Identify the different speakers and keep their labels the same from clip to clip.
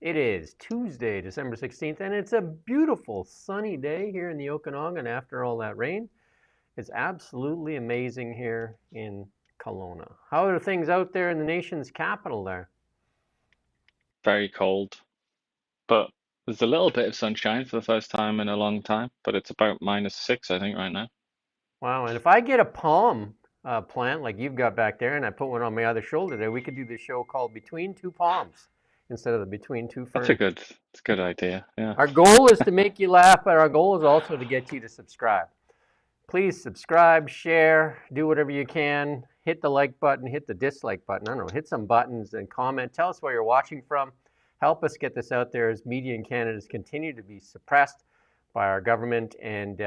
Speaker 1: It is Tuesday, December 16th, and it's a beautiful sunny day here in the Okanagan after all that rain. It's absolutely amazing here in Kelowna. How are things out there in the nation's capital there?
Speaker 2: Very cold, but there's a little bit of sunshine for the first time in a long time, but it's about -6, I think, right now.
Speaker 1: Wow, and if I get a palm plant like you've got back there and I put one on my other shoulder there, we could do this show called Between Two Palms instead of the Between Two
Speaker 2: That's
Speaker 1: Ferns.
Speaker 2: it's a good idea. Yeah.
Speaker 1: Our goal is to make you laugh, but our goal is also to get you to subscribe. Please subscribe, share, do whatever you can. Hit the like button, hit the dislike button. I don't know, hit some buttons and comment. Tell us where you're watching from. Help us get this out there as media in Canada has continued to be suppressed by our government. And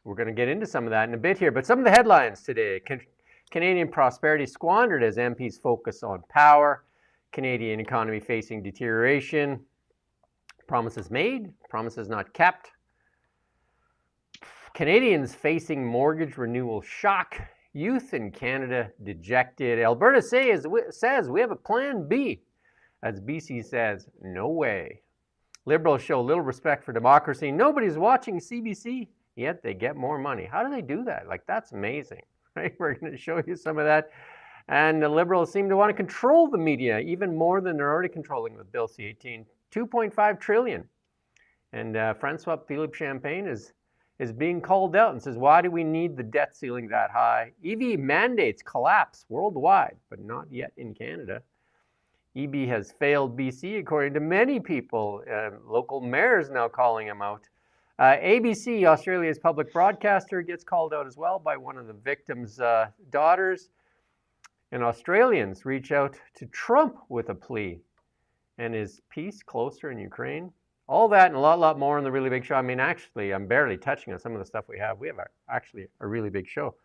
Speaker 1: we're going to get into some of that in a bit here. But some of the headlines today. Canadian prosperity squandered as MPs focus on power. Canadian economy facing deterioration. Promises made, promises not kept. Canadians facing mortgage renewal shock. Youth in Canada dejected. Alberta says we have a plan B, as BC says, no way. Liberals show little respect for democracy. Nobody's watching CBC, yet they get more money. How do they do that? Like, that's amazing, right? We're going to show you some of that. And the Liberals seem to want to control the media even more than they're already controlling with Bill C-18. 2.5 trillion. And Francois Philippe Champagne is being called out and says, why do we need the debt ceiling that high? EV mandates collapse worldwide, but not yet in Canada. EB has failed BC, according to many people. Local mayors now calling him out. ABC, Australia's public broadcaster, gets called out as well by one of the victims' daughters. And Australians reach out to Trump with a plea. And is peace closer in Ukraine? All that and a lot more on the Really Big Show. I mean, actually, I'm barely touching on some of the stuff we have. We have actually a really big show.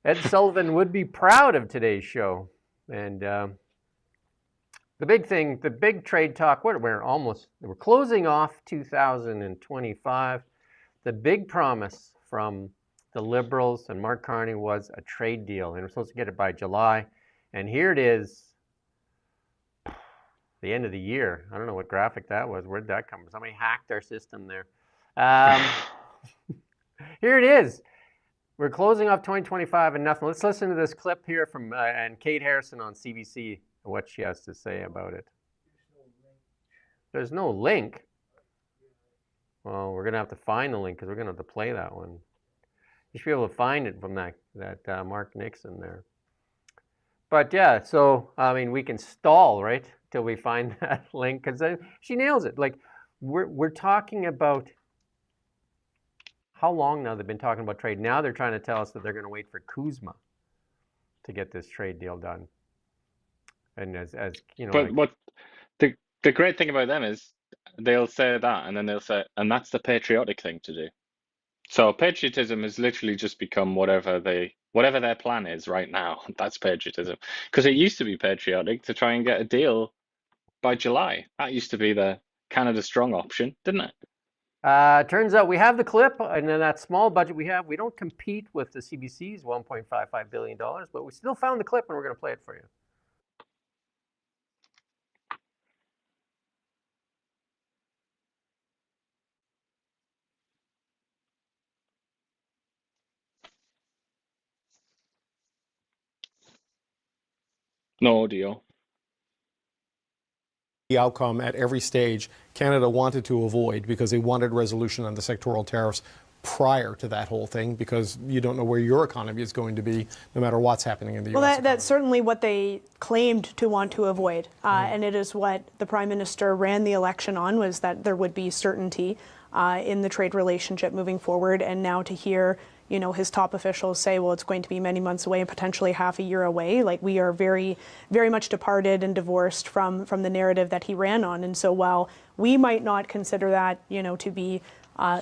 Speaker 1: Ed Sullivan would be proud of today's show. And the big thing, the big trade talk, we're closing off 2025. The big promise from the Liberals and Mark Carney was a trade deal. And we're supposed to get it by July. And here it is. The end of the year. I don't know what graphic that was. Where'd that come from? Somebody hacked our system there. Here it is. We're closing off 2025 and nothing. Let's listen to this clip here from and Kate Harrison on CBC, what she has to say about it. There's no link. Well, we're going to have to find the link because we're going to have to play that one. You should be able to find it from that Mark Nixon there. But yeah, so, I mean, we can stall, right, till we find that link, because she nails it. Like, we're talking about how long now they've been talking about trade. Now they're trying to tell us that they're going to wait for Kuzma to get this trade deal done. And as you know,
Speaker 2: But what the great thing about them is they'll say that, and then they'll say, and that's the patriotic thing to do. So patriotism has literally just become whatever their plan is right now. That's patriotism. Because it used to be patriotic to try and get a deal by July. That used to be the Canada Strong option, didn't it?
Speaker 1: Turns out we have the clip, and in that small budget we have, we don't compete with the CBC's $1.55 billion, but we still found the clip, and we're going to play it for you.
Speaker 2: No audio.
Speaker 3: The outcome at every stage Canada wanted to avoid because they wanted resolution on the sectoral tariffs prior to that whole thing, because you don't know where your economy is going to be no matter what's happening in the U.S.
Speaker 4: Well, that's certainly what they claimed to want to avoid. And it is what the Prime Minister ran the election on, was that there would be certainty in the trade relationship moving forward. And now to hear, you know, his top officials say, well, it's going to be many months away and potentially half a year away. Like, we are very, very much departed and divorced from the narrative that he ran on. And so while we might not consider that, you know, to be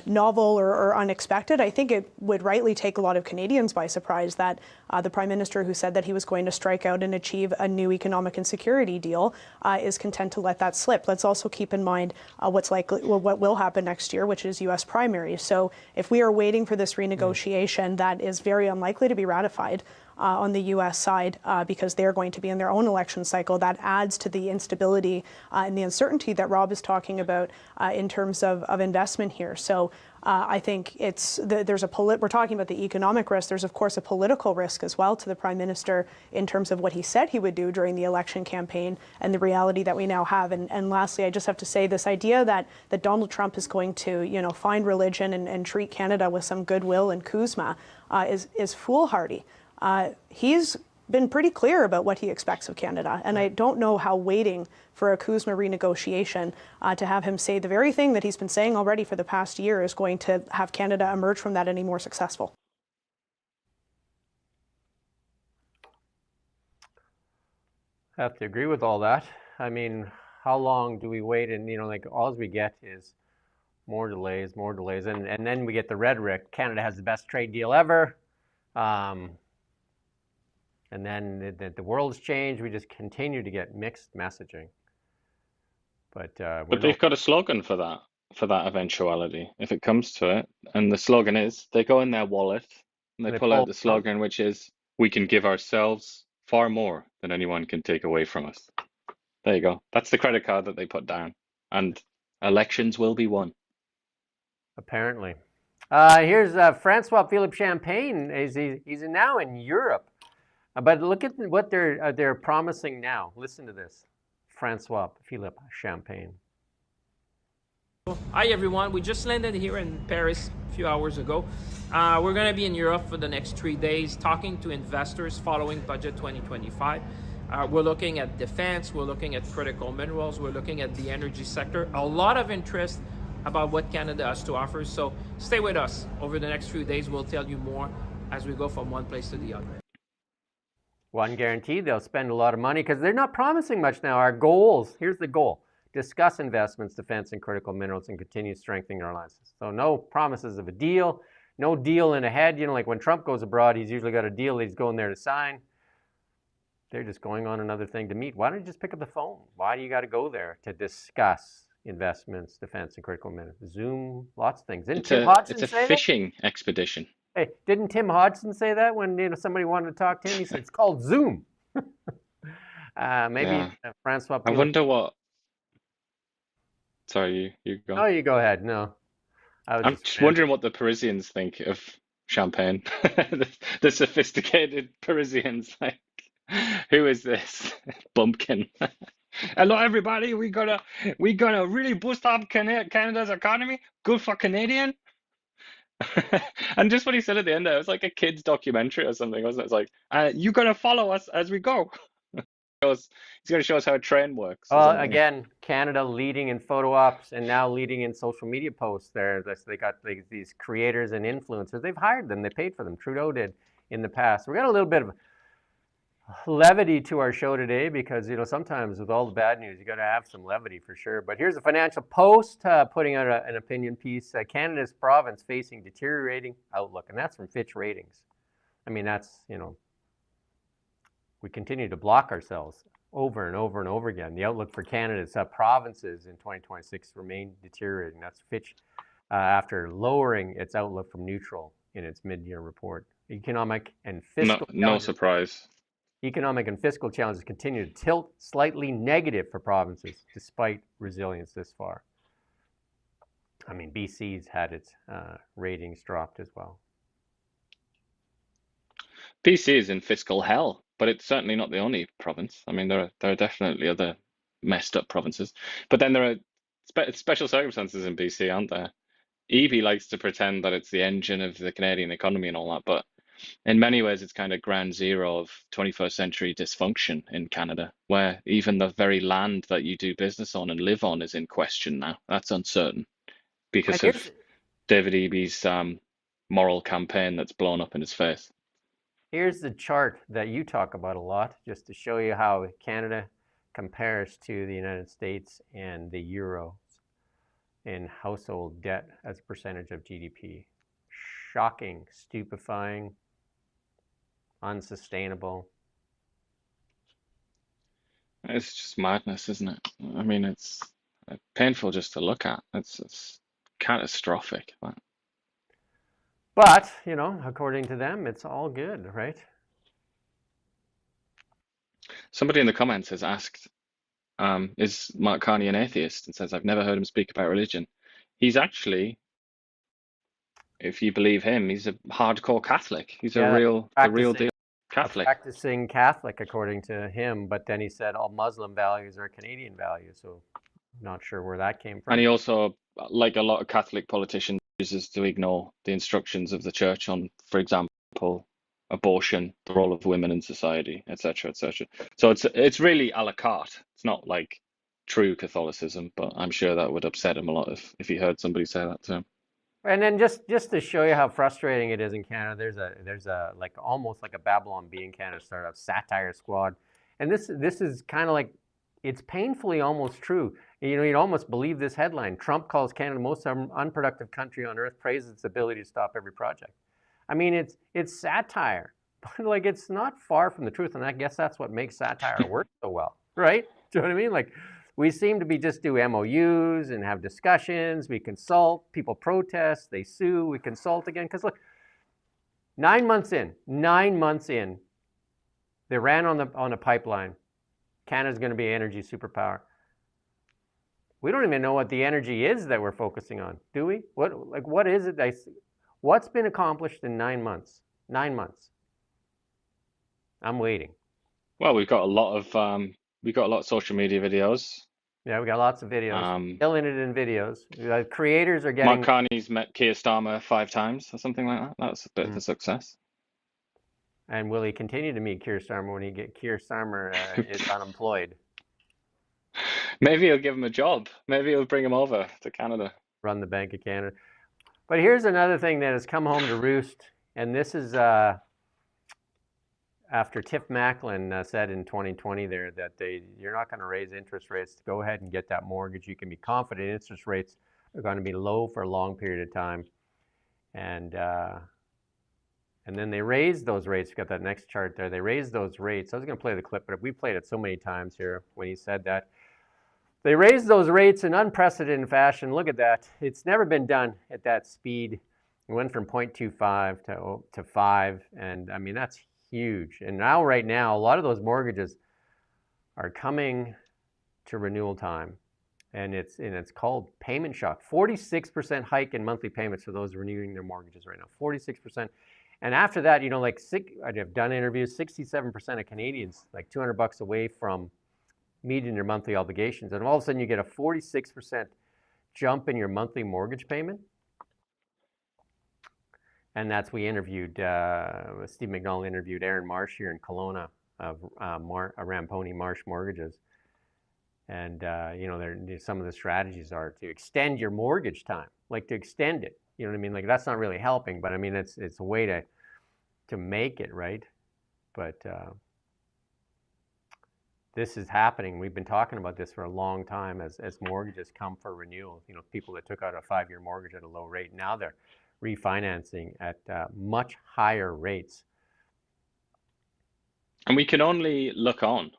Speaker 4: novel or unexpected, I think it would rightly take a lot of Canadians by surprise that the Prime Minister, who said that he was going to strike out and achieve a new economic and security deal, is content to let that slip. Let's also keep in mind what will happen next year, which is U.S. primaries. So if we are waiting for this renegotiation that is very unlikely to be ratified, on the U.S. side because they're going to be in their own election cycle. That adds to the instability and the uncertainty that Rob is talking about in terms of investment here. So I think we're talking about the economic risk. There's, of course, a political risk as well to the Prime Minister in terms of what he said he would do during the election campaign and the reality that we now have. And lastly, I just have to say this idea that Donald Trump is going to, find religion and treat Canada with some goodwill and Kuzma is foolhardy. He's been pretty clear about what he expects of Canada, and I don't know how waiting for a Kuzma renegotiation to have him say the very thing that he's been saying already for the past year is going to have Canada emerge from that any more successful.
Speaker 1: I have to agree with all that. I mean, how long do we wait? And, all we get is more delays, and then we get the rhetoric. Canada has the best trade deal ever. And then the world's changed. We just continue to get mixed messaging. But
Speaker 2: they've got a slogan for that eventuality, if it comes to it. And the slogan is, they go in their wallet and they pull out the slogan, which is, we can give ourselves far more than anyone can take away from us. There you go. That's the credit card that they put down. And elections will be won.
Speaker 1: Apparently. Here's Francois Philippe Champagne. He's now in Europe. But look at what they're promising now. Listen to this. Francois Philippe Champagne.
Speaker 5: Hi everyone, we just landed here in Paris a few hours ago. We're going to be in Europe for the next 3 days talking to investors following budget 2025. We're looking at defense, we're looking at critical minerals, we're looking at the energy sector. A lot of interest about what Canada has to offer, so stay with us. Over the next few days we'll tell you more as we go from one place to the other.
Speaker 1: One guarantee, they'll spend a lot of money because they're not promising much now. Our goals, here's the goal: discuss investments, defense, and critical minerals, and continue strengthening our alliances. So no promises of a deal, no deal in ahead. Like when Trump goes abroad, he's usually got a deal that he's going there to sign. They're just going on another thing to meet. Why don't you just pick up the phone? Why do you got to go there to discuss investments, defense, and critical minerals? Zoom, lots of things. It's
Speaker 2: a fishing expedition.
Speaker 1: Hey, didn't Tim Hodgson say that when somebody wanted to talk to him? He said it's called Zoom. Maybe Francois.
Speaker 2: I wonder what. Sorry, you go.
Speaker 1: Oh, you go ahead. No,
Speaker 2: I'm just wondering what the Parisians think of champagne. The sophisticated Parisians, like, who is this bumpkin? Hello, everybody. We gonna really boost up Canada's economy. Good for Canadian. And just what he said at the end there, it was like a kid's documentary or something, wasn't it? It's like, you're going to follow us as we go. He's going to show us how a train works.
Speaker 1: Again, Canada leading in photo ops and now leading in social media posts there. They got these creators and influencers. They've hired them. They paid for them. Trudeau did in the past. We got a little bit of levity to our show today because, sometimes with all the bad news, you got to have some levity for sure. But here's the Financial Post putting out an opinion piece. Canada's province facing deteriorating outlook, and that's from Fitch Ratings. I mean, that's, we continue to block ourselves over and over and over again. The outlook for Canada's provinces in 2026 remain deteriorating. That's Fitch after lowering its outlook from neutral in its mid-year report. Economic and fiscal
Speaker 2: no surprise.
Speaker 1: Economic and fiscal challenges continue to tilt slightly negative for provinces, despite resilience this far. I mean, BC's had its ratings dropped as well.
Speaker 2: BC is in fiscal hell, but it's certainly not the only province. I mean, there are definitely other messed up provinces. But then there are special circumstances in BC, aren't there? Evie likes to pretend that it's the engine of the Canadian economy and all that, but in many ways, it's kind of ground zero of 21st century dysfunction in Canada, where even the very land that you do business on and live on is in question now. That's uncertain because of David Eby's moral campaign that's blown up in his face.
Speaker 1: Here's the chart that you talk about a lot, just to show you how Canada compares to the United States and the euro in household debt as a percentage of GDP. Shocking, stupefying, unsustainable.
Speaker 2: It's just madness, isn't it? I mean, it's painful just to look at. It's catastrophic.
Speaker 1: But, according to them, it's all good, right?
Speaker 2: Somebody in the comments has asked, is Mark Carney an atheist? And says, I've never heard him speak about religion. He's actually, if you believe him, he's a hardcore Catholic. He's
Speaker 1: Yeah,
Speaker 2: the real deal
Speaker 1: a
Speaker 2: Catholic.
Speaker 1: practicing Catholic, according to him. But then he said all Muslim values are Canadian values. So not sure where that came from.
Speaker 2: And he also, like a lot of Catholic politicians, chooses to ignore the instructions of the church on, for example, abortion, the role of women in society, etc., etc. So it's really a la carte. It's not like true Catholicism, but I'm sure that would upset him a lot if he heard somebody say that to him.
Speaker 1: And then just to show you how frustrating it is in Canada, there's a like almost like a Babylon Bee in Canada startup, Satire Squad, and this is kind of like, it's painfully almost true. You know, you'd almost believe this headline: Trump calls Canada the most unproductive country on earth, praises its ability to stop every project. I mean, it's satire, but like it's not far from the truth, and I guess that's what makes satire work so well, right? Do you know what I mean? Like, we seem to be just do MOUs and have discussions. We consult, people protest, they sue, we consult again. Because look, 9 months in, they ran on a pipeline. Canada's going to be an energy superpower. We don't even know what the energy is that we're focusing on, do we? What is it? What's been accomplished in 9 months? 9 months. I'm waiting.
Speaker 2: Well, we've got a lot of social media videos.
Speaker 1: Yeah, we got lots of videos. Killing it in videos. Creators are getting.
Speaker 2: Mark Carney's met Keir Starmer 5 times or something like that. That's a bit of a success.
Speaker 1: And will he continue to meet Keir Starmer when Keir Starmer is unemployed?
Speaker 2: Maybe he'll give him a job. Maybe he'll bring him over to Canada.
Speaker 1: Run the Bank of Canada. But here's another thing that has come home to roost, and this is after Tiff Macklin said in 2020 there that you're not going to raise interest rates. Go ahead and get that mortgage. You can be confident interest rates are going to be low for a long period of time. And then they raised those rates. We've got that next chart there. They raised those rates. I was going to play the clip, but we played it so many times here when he said that. They raised those rates in unprecedented fashion. Look at that. It's never been done at that speed. It went from 0.25 to 5. And I mean, that's huge. And now, right now, a lot of those mortgages are coming to renewal time. And it's called payment shock. 46% hike in monthly payments for those renewing their mortgages right now. 46%. And after that, you know, like I've done interviews, 67% of Canadians, like $200 away from meeting their monthly obligations. And all of a sudden you get a 46% jump in your monthly mortgage payment. And that's, we interviewed, Steve McDonald interviewed Aaron Marsh here in Kelowna of Ramponi Marsh Mortgages. And, you know, some of the strategies are to extend your mortgage time, like to extend it. You know what I mean? Like, that's not really helping, but I mean, it's a way to make it, right? But this is happening. We've been talking about this for a long time as mortgages come for renewal. You know, people that took out a 5-year mortgage at a low rate, now they're refinancing at much higher rates.
Speaker 2: And we can only look on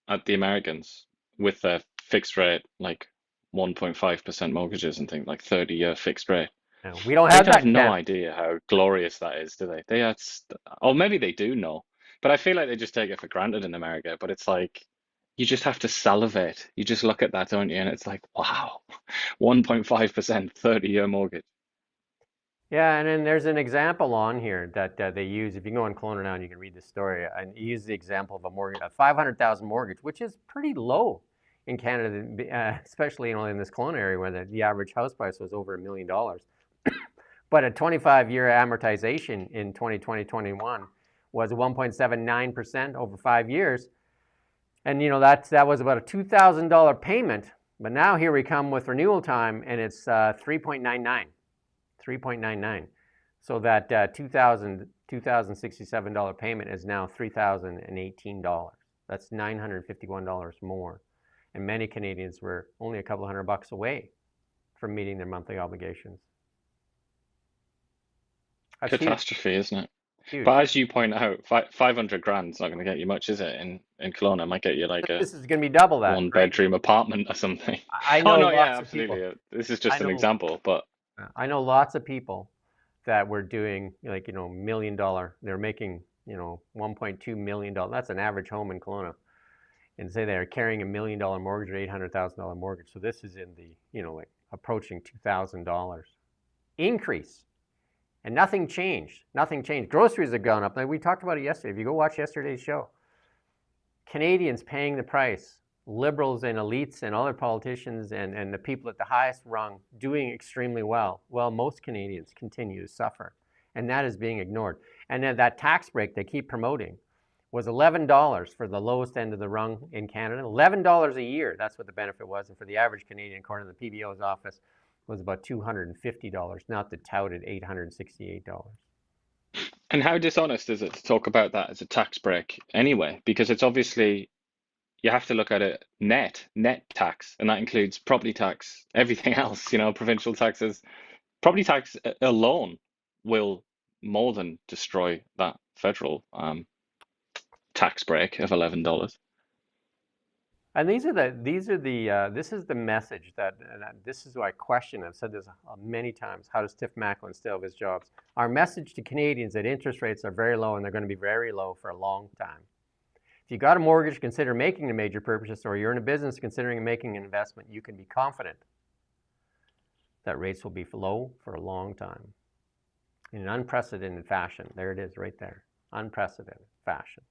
Speaker 2: at the Americans with their fixed rate, like 1.5% mortgages and things, like 30-year fixed rate.
Speaker 1: No, we don't have
Speaker 2: They
Speaker 1: that.
Speaker 2: have no idea how glorious that is, do they? They are, or maybe they do know, but I feel like they just take it for granted in America. But it's like, you just have to salivate. You just look at that, don't you? And it's like, wow, 1.5%, 30-year mortgage.
Speaker 1: Yeah, and then there's an example on here that they use. If you go on Kelowna now, and you can read the story, and use the example of a mortgage, a $500,000 mortgage, which is pretty low in Canada, especially, you know, in this Kelowna area where the average house price was over $1 million. But a 25-year amortization in 2020-21 was 1.79% over 5 years. And, you know, that was about a $2,000 payment. But now here we come with renewal time, and it's 3.99. 3.99. So that $2,067 payment is now $3,018. That's $951 more. And many Canadians were only a couple $100 away from meeting their monthly obligations. That's
Speaker 2: catastrophe, isn't it?
Speaker 1: Huge.
Speaker 2: But as you point out, 500 grand's not going to get you much, is it? In Kelowna, it might get you like
Speaker 1: this is going to be double that,
Speaker 2: one-bedroom apartment or something.
Speaker 1: I know.
Speaker 2: Oh no,
Speaker 1: lots
Speaker 2: yeah,
Speaker 1: of
Speaker 2: absolutely.
Speaker 1: people.
Speaker 2: This is just an example, but
Speaker 1: I know lots of people that were doing, like, you know, $1 million. They're making, you know, $1.2 million. That's an average home in Kelowna. and say they're carrying $1 million mortgage or $800,000 mortgage. So this is in the, like approaching $2,000 increase. And nothing changed. Nothing changed. Groceries have gone up. Like we talked about it yesterday. If you go watch yesterday's show, Canadians paying the price, liberals and elites and other politicians and the people at the highest rung doing extremely well. Well, most Canadians continue to suffer, and that is being ignored. And then that tax break they keep promoting was $11 for the lowest end of the rung in Canada. $11 a year, that's what the benefit was. And for the average Canadian, according to the PBO's office, was about $250, not the touted $868.
Speaker 2: And how dishonest is it to talk about that as a tax break anyway? Because it's obviously, you have to look at it net tax, and that includes property tax, everything else, provincial taxes. Property tax alone will more than destroy that federal tax break of $11.
Speaker 1: And this is the message that this is what I question. I've said this many times. How does Tiff Macklin still have his jobs? Our message to Canadians that interest rates are very low and they're going to be very low for a long time. If you got a mortgage, consider making a major purchase, or you're in a business considering making an investment, you can be confident that rates will be low for a long time in an unprecedented fashion. There it is right there. Unprecedented fashion.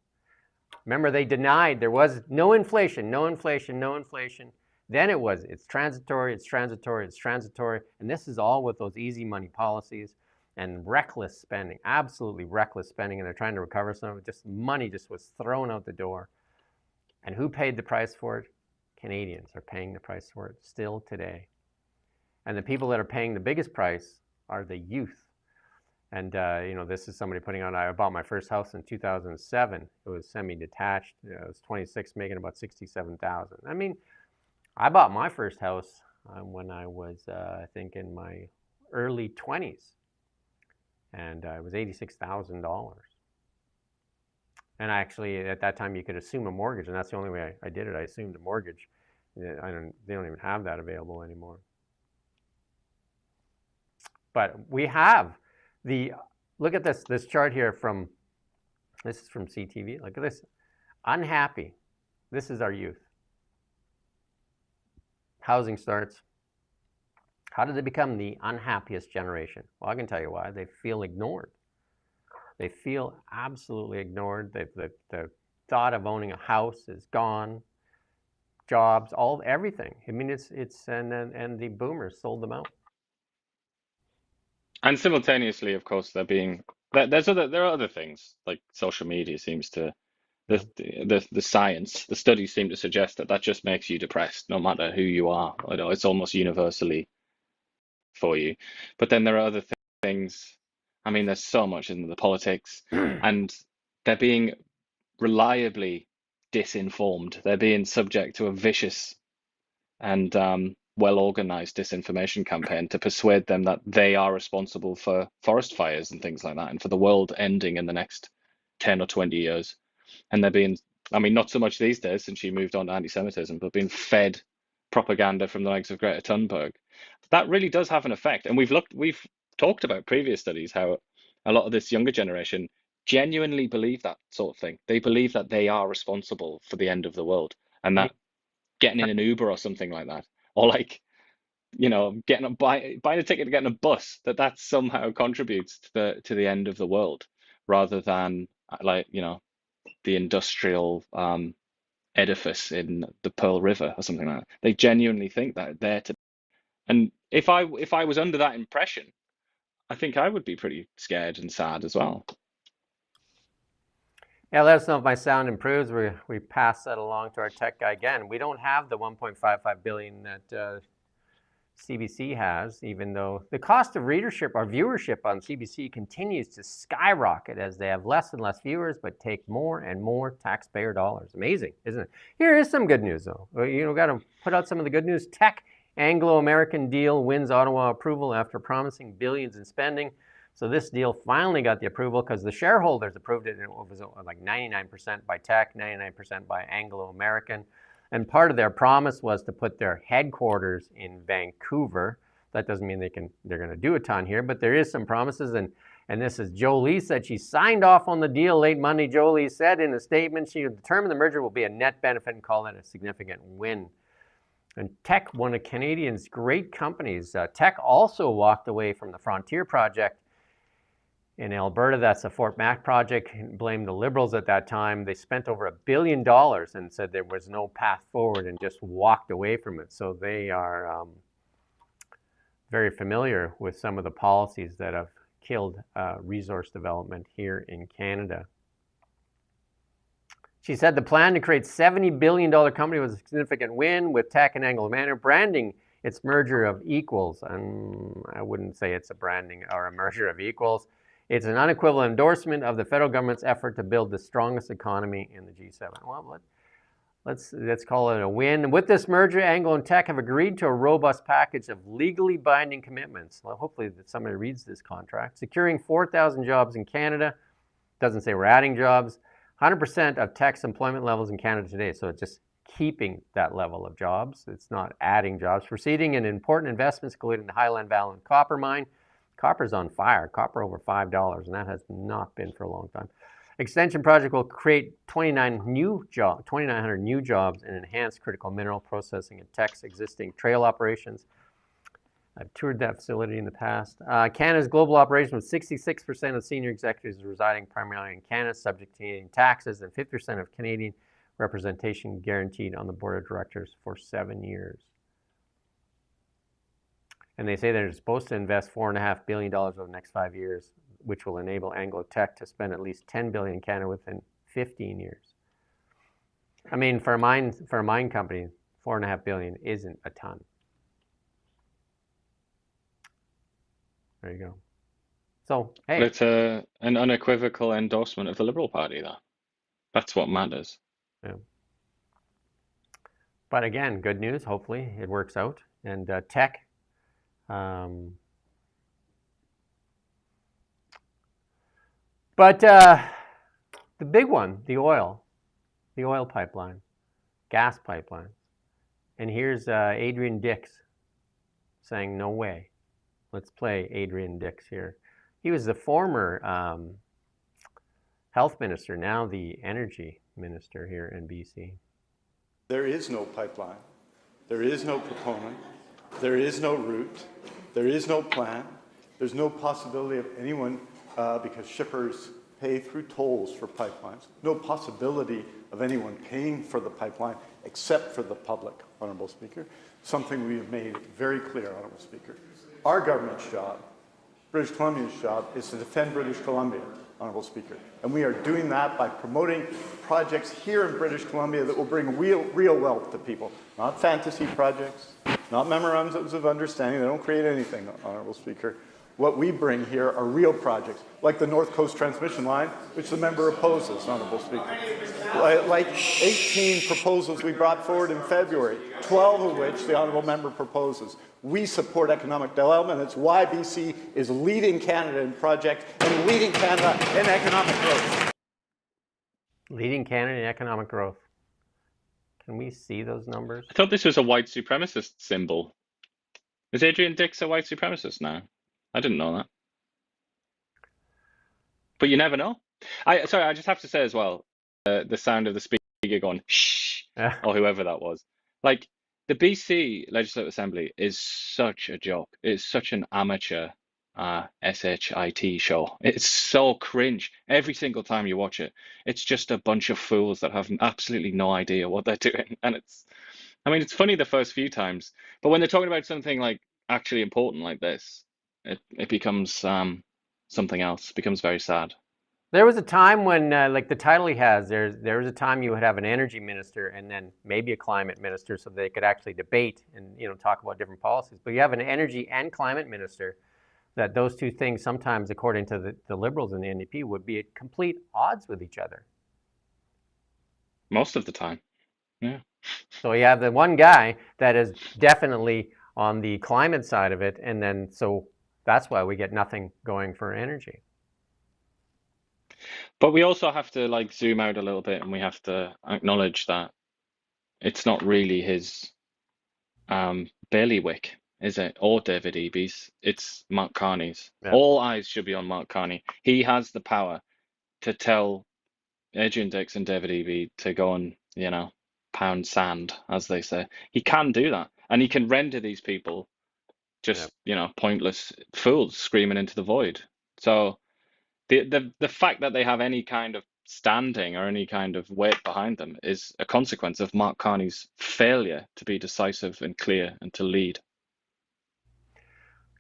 Speaker 1: Remember, they denied there was no inflation, no inflation, no inflation. Then it's transitory, it's transitory, it's transitory. And this is all with those easy money policies and reckless spending, absolutely reckless spending. And they're trying to recover some of it. Just money just was thrown out the door. And who paid the price for it? Canadians are paying the price for it still today. And the people that are paying the biggest price are the youth. And, this is somebody putting on, I bought my first house in 2007. It was semi-detached. It was 26, making about $67,000. I mean, I bought my first house when I was, I think, in my early 20s. And it was $86,000. And actually, at that time, you could assume a mortgage. And that's the only way I did it. I assumed a mortgage. They don't even have that available anymore. But we have look at this chart here this is from CTV. Look at this. Unhappy. This is our youth. Housing starts. How did they become the unhappiest generation? Well, I can tell you why. They feel ignored. They feel absolutely ignored. The thought of owning a house is gone. Jobs, everything. I mean, and the boomers sold them out.
Speaker 2: And simultaneously, of course, there are other things like social media seems to, the science, the studies seem to suggest that just makes you depressed no matter who you are. It's almost universally for you. But then there are other things. I mean, there's so much in the politics, and they're being reliably disinformed. They're being subject to a vicious and well-organized disinformation campaign to persuade them that they are responsible for forest fires and things like that, and for the world ending in the next 10 or 20 years. And they're being, I mean, not so much these days since she moved on to anti-Semitism, but being fed propaganda from the likes of Greta Thunberg. That really does have an effect. And we've talked about previous studies how a lot of this younger generation genuinely believe that sort of thing. They believe that they are responsible for the end of the world, and that getting in an Uber or something like that, or buying a ticket to get in a bus, that somehow contributes to the end of the world, rather than the industrial edifice in the Pearl River or something like that. They genuinely think that they're to. And if I was under that impression, I think I would be pretty scared and sad as well.
Speaker 1: Yeah, let us know if my sound improves. We pass that along to our tech guy again. We don't have the $1.55 billion that CBC has, even though the cost of readership or viewership on CBC continues to skyrocket as they have less and less viewers, but take more and more taxpayer dollars. Amazing, isn't it? Here is some good news, though. Got to put out some of the good news. Tech Anglo-American deal wins Ottawa approval after promising billions in spending. So this deal finally got the approval because the shareholders approved it, and it was like 99% by Tech, 99% by Anglo-American. And part of their promise was to put their headquarters in Vancouver. That doesn't mean they're going to do a ton here, but there is some promises. And this is Jolie said she signed off on the deal late Monday. Jolie said in a statement she determined the merger will be a net benefit and called it a significant win. And Teck, one of Canadians' great companies, Teck also walked away from the Frontier project in Alberta. That's the Fort Mac project. Blamed the Liberals at that time. They spent over $1 billion and said there was no path forward and just walked away from it. So they are very familiar with some of the policies that have killed resource development here in Canada. She said the plan to create $70 billion company was a significant win with Teck and Anglo Manor branding its merger of equals. And I wouldn't say it's a branding or a merger of equals. It's an unequivocal endorsement of the federal government's effort to build the strongest economy in the G7. Well, let's call it a win. With this merger, Anglo and Teck have agreed to a robust package of legally binding commitments. Well, hopefully that somebody reads this contract. Securing 4,000 jobs in Canada. Doesn't say we're adding jobs. 100% of Teck's employment levels in Canada today. So it's just keeping that level of jobs. It's not adding jobs. Proceeding in important investments, including the Highland Valley copper mine. Copper's on fire. Copper over $5, and that has not been for a long time. Extension project will create 2,900 new jobs and enhance critical mineral processing at Teck's existing trail operations. I've toured that facility in the past. Canada's global operation with 66% of senior executives residing primarily in Canada, subject to Canadian taxes, and 50% of Canadian representation guaranteed on the board of directors for 7 years. And they say they're supposed to invest $4.5 billion over the next 5 years, which will enable Anglo Teck to spend at least $10 billion in Canada within 15 years. I mean, for a mine company, $4.5 billion isn't a ton. There you go. So, hey.
Speaker 2: But it's an unequivocal endorsement of the Liberal Party, though. That's what matters.
Speaker 1: Yeah. But again, good news. Hopefully it works out. And Teck, but the big one, the oil pipeline, gas pipeline. And here's Adrian Dix saying, no way. Let's play Adrian Dix here. He was the former health minister, now the energy minister here in BC.
Speaker 6: There is no pipeline. There is no proponent. There is no route. There is no plan. There's no possibility of anyone, because shippers pay through tolls for pipelines, no possibility of anyone paying for the pipeline except for the public, Honourable Speaker. Something we have made very clear, Honourable Speaker. Our government's job, British Columbia's job, is to defend British Columbia, Honourable Speaker. And we are doing that by promoting projects here in British Columbia that will bring real wealth to people. Not fantasy projects, not memorandums of understanding. They don't create anything, Honourable Speaker. What we bring here are real projects, like the North Coast Transmission Line, which the member opposes, Honourable Speaker. Like 18 proposals we brought forward in February, 12 of which the Honourable Member proposes. We support economic development. It's why BC is leading Canada in projects and leading Canada in economic growth.
Speaker 1: Leading Canada in economic growth. Can we see those numbers?
Speaker 2: I thought this was a white supremacist symbol. Is Adrian Dix a white supremacist now? I didn't know that. But you never know. Sorry, I just have to say as well, the sound of the speaker going, shh, or whoever that was. Like, the BC Legislative Assembly is such a joke. It's such an amateur SHIT show. It's so cringe. Every single time you watch it, it's just a bunch of fools that have absolutely no idea what they're doing. And it's funny the first few times, but when they're talking about something like actually important like this, it becomes something else. It becomes very sad.
Speaker 1: There was a time when, like the title he has, there was a time you would have an energy minister and then maybe a climate minister, so they could actually debate and talk about different policies. But you have an energy and climate minister, that those two things sometimes, according to the Liberals and the NDP, would be at complete odds with each other.
Speaker 2: Most of the time, yeah.
Speaker 1: So you have the one guy that is definitely on the climate side of it, and then so that's why we get nothing going for energy.
Speaker 2: But we also have to zoom out a little bit, and we have to acknowledge that it's not really his bailiwick. is it? Or David Eby's. It's Mark Carney's.
Speaker 1: Yeah.
Speaker 2: All eyes should be on Mark Carney. He has the power to tell Adrian Dix and David Eby to go and, pound sand, as they say. He can do that. And he can render these people just, pointless fools screaming into the void. So the fact that they have any kind of standing or any kind of weight behind them is a consequence of Mark Carney's failure to be decisive and clear and to lead.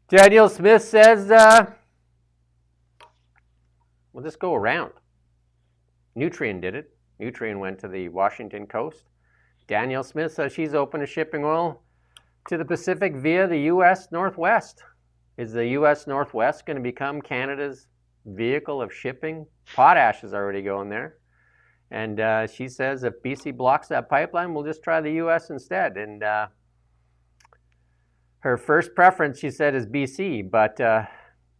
Speaker 1: Daniel Smith says, we'll just go around. Nutrien did it. Nutrien went to the Washington coast. Danielle Smith says she's open to shipping oil to the Pacific via the U.S. Northwest. Is the U.S. Northwest going to become Canada's vehicle of shipping? Potash is already going there. And she says if BC blocks that pipeline, we'll just try the U.S. instead. And her first preference, she said, is BC, but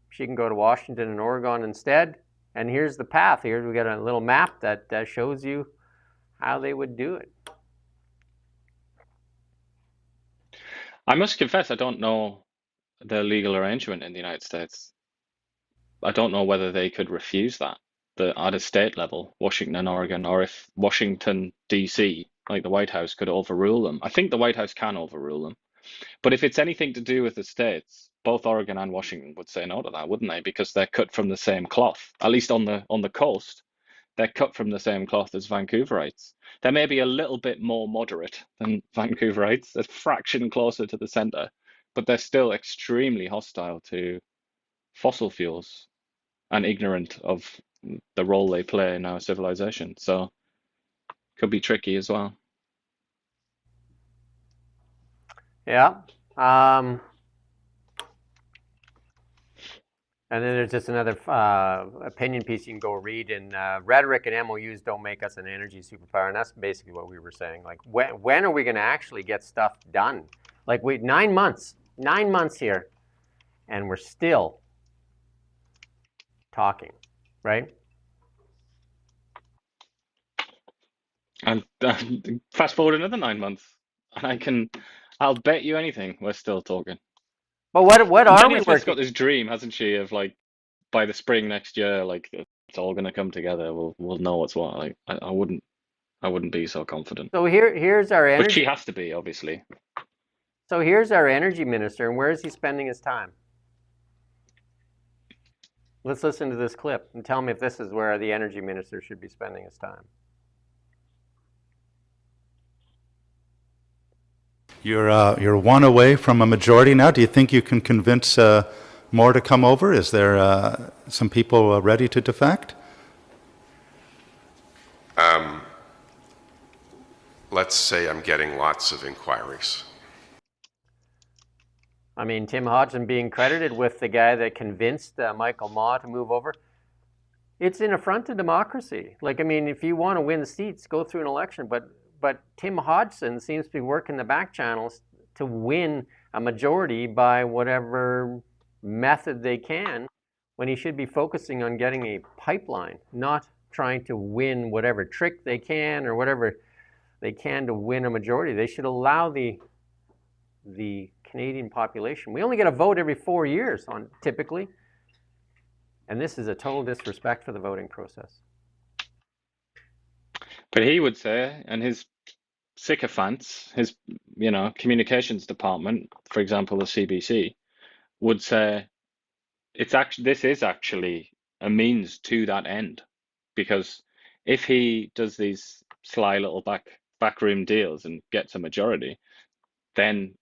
Speaker 1: she can go to Washington and Oregon instead. And here's the path. Here we got a little map that shows you how they would do it.
Speaker 2: I must confess, I don't know the legal arrangement in the United States. I don't know whether they could refuse that at a state level, Washington and Oregon, or if Washington, D.C., like the White House, could overrule them. I think the White House can overrule them. But if it's anything to do with the states, both Oregon and Washington would say no to that, wouldn't they? Because they're cut from the same cloth, at least on the coast. They're cut from the same cloth as Vancouverites. They may be a little bit more moderate than Vancouverites, a fraction closer to the center, but they're still extremely hostile to fossil fuels and ignorant of the role they play in our civilization. So could be tricky as well.
Speaker 1: Yeah. And then there's just another opinion piece you can go read. And rhetoric and MOUs don't make us an energy superpower. And that's basically what we were saying. Like, when are we going to actually get stuff done? Like, 9 months here, and we're still talking, right?
Speaker 2: And fast forward another 9 months, and I'll bet you anything we're still talking.
Speaker 1: But what are we
Speaker 2: Smith's
Speaker 1: working?
Speaker 2: got this dream, hasn't she, of like by the spring next year, like it's all gonna come together. We'll know what's what. Like I wouldn't be so confident.
Speaker 1: So here's our energy.
Speaker 2: But she has to be, obviously.
Speaker 1: So here's our energy minister, and where is he spending his time? Let's listen to this clip and tell me if this is where the energy minister should be spending his time.
Speaker 7: You're one away from a majority now. Do you think you can convince more to come over? Is there some people ready to defect?
Speaker 8: Let's say I'm getting lots of inquiries.
Speaker 1: I mean, Tim Hodgson being credited with the guy that convinced Michael Maw to move over. It's an affront to democracy. Like, I mean, if you want to win seats, go through an election. But Tim Hodgson seems to be working the back channels to win a majority by whatever method they can, when he should be focusing on getting a pipeline, not trying to win whatever trick they can or whatever they can to win a majority. They should allow the Canadian population. We only get a vote every 4 years typically. And this is a total disrespect for the voting process.
Speaker 2: But he would say, and his sycophants, his communications department, for example, the CBC, would say this is actually a means to that end, because if he does these sly little backroom deals and gets a majority, then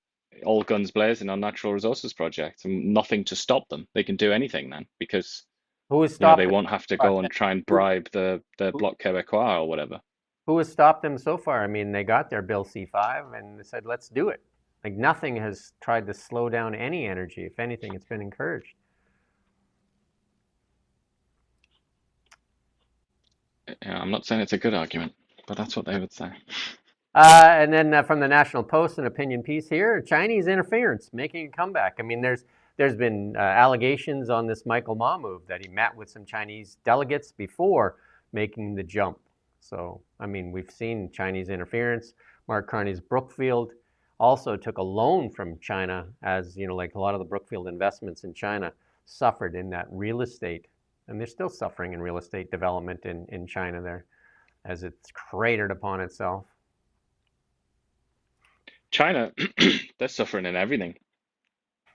Speaker 2: all guns blazing on natural resources projects and nothing to stop them. They can do anything then, because they won't have to go and try and bribe the Bloc Québécois or whatever.
Speaker 1: Who has stopped them so far? I mean, they got their Bill C5 and they said, let's do it. Like, nothing has tried to slow down any energy. If anything, it's been encouraged.
Speaker 2: Yeah, I'm not saying it's a good argument, but that's what they would say.
Speaker 1: And then from the National Post, an opinion piece here, Chinese interference making a comeback. I mean, there's been allegations on this Michael Ma move that he met with some Chinese delegates before making the jump. So, I mean, we've seen Chinese interference. Mark Carney's Brookfield also took a loan from China, as you know, like a lot of the Brookfield investments in China suffered in that real estate, and they're still suffering in real estate development in China there, as it's cratered upon itself.
Speaker 2: China, they're suffering in everything.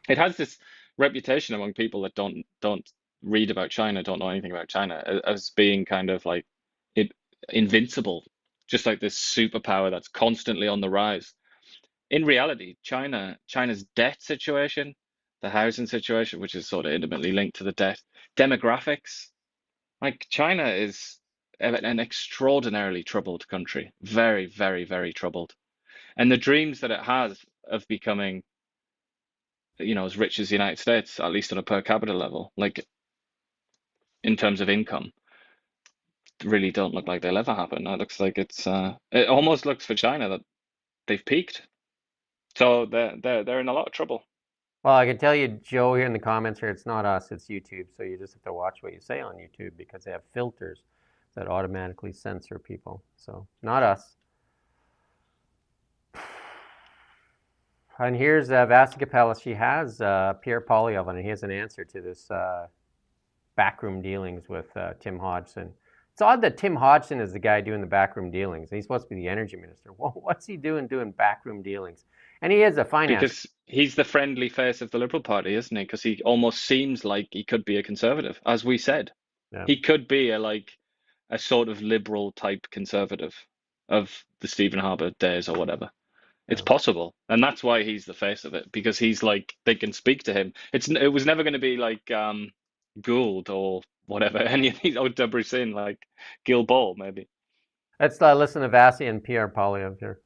Speaker 2: It has this reputation among people that don't read about China, don't know anything about China, as being kind of like invincible, just like this superpower that's constantly on the rise. In reality, China's debt situation, the housing situation, which is sort of intimately linked to the debt, demographics, like China is an extraordinarily troubled country, very, very, very troubled. And the dreams that it has of becoming, you know, as rich as the United States, at least on a per capita level, like in terms of income, really don't look like they'll ever happen. It looks like it almost looks for China that they've peaked. So they're in a lot of trouble.
Speaker 1: Well, I can tell you, Joe, here in the comments here, it's not us, it's YouTube. So you just have to watch what you say on YouTube because they have filters that automatically censor people. So not us. And here's Vasi Capella. She has Pierre Poilievre, and he has an answer to this backroom dealings with Tim Hodgson. It's odd that Tim Hodgson is the guy doing the backroom dealings. He's supposed to be the energy minister. Well, what's he doing backroom dealings? And he is a finance.
Speaker 2: Because he's the friendly face of the Liberal Party, isn't he? Because he almost seems like he could be a conservative, as we said. Yeah. He could be a sort of liberal type conservative of the Stephen Harper days or whatever. It's possible, and that's why he's the face of it, because he's like, they can speak to him. It was never going to be like Gould or whatever, any of these, or Debrecen, like Gil Ball, maybe.
Speaker 1: Let's listen to Vasi and Pierre Poilievre here.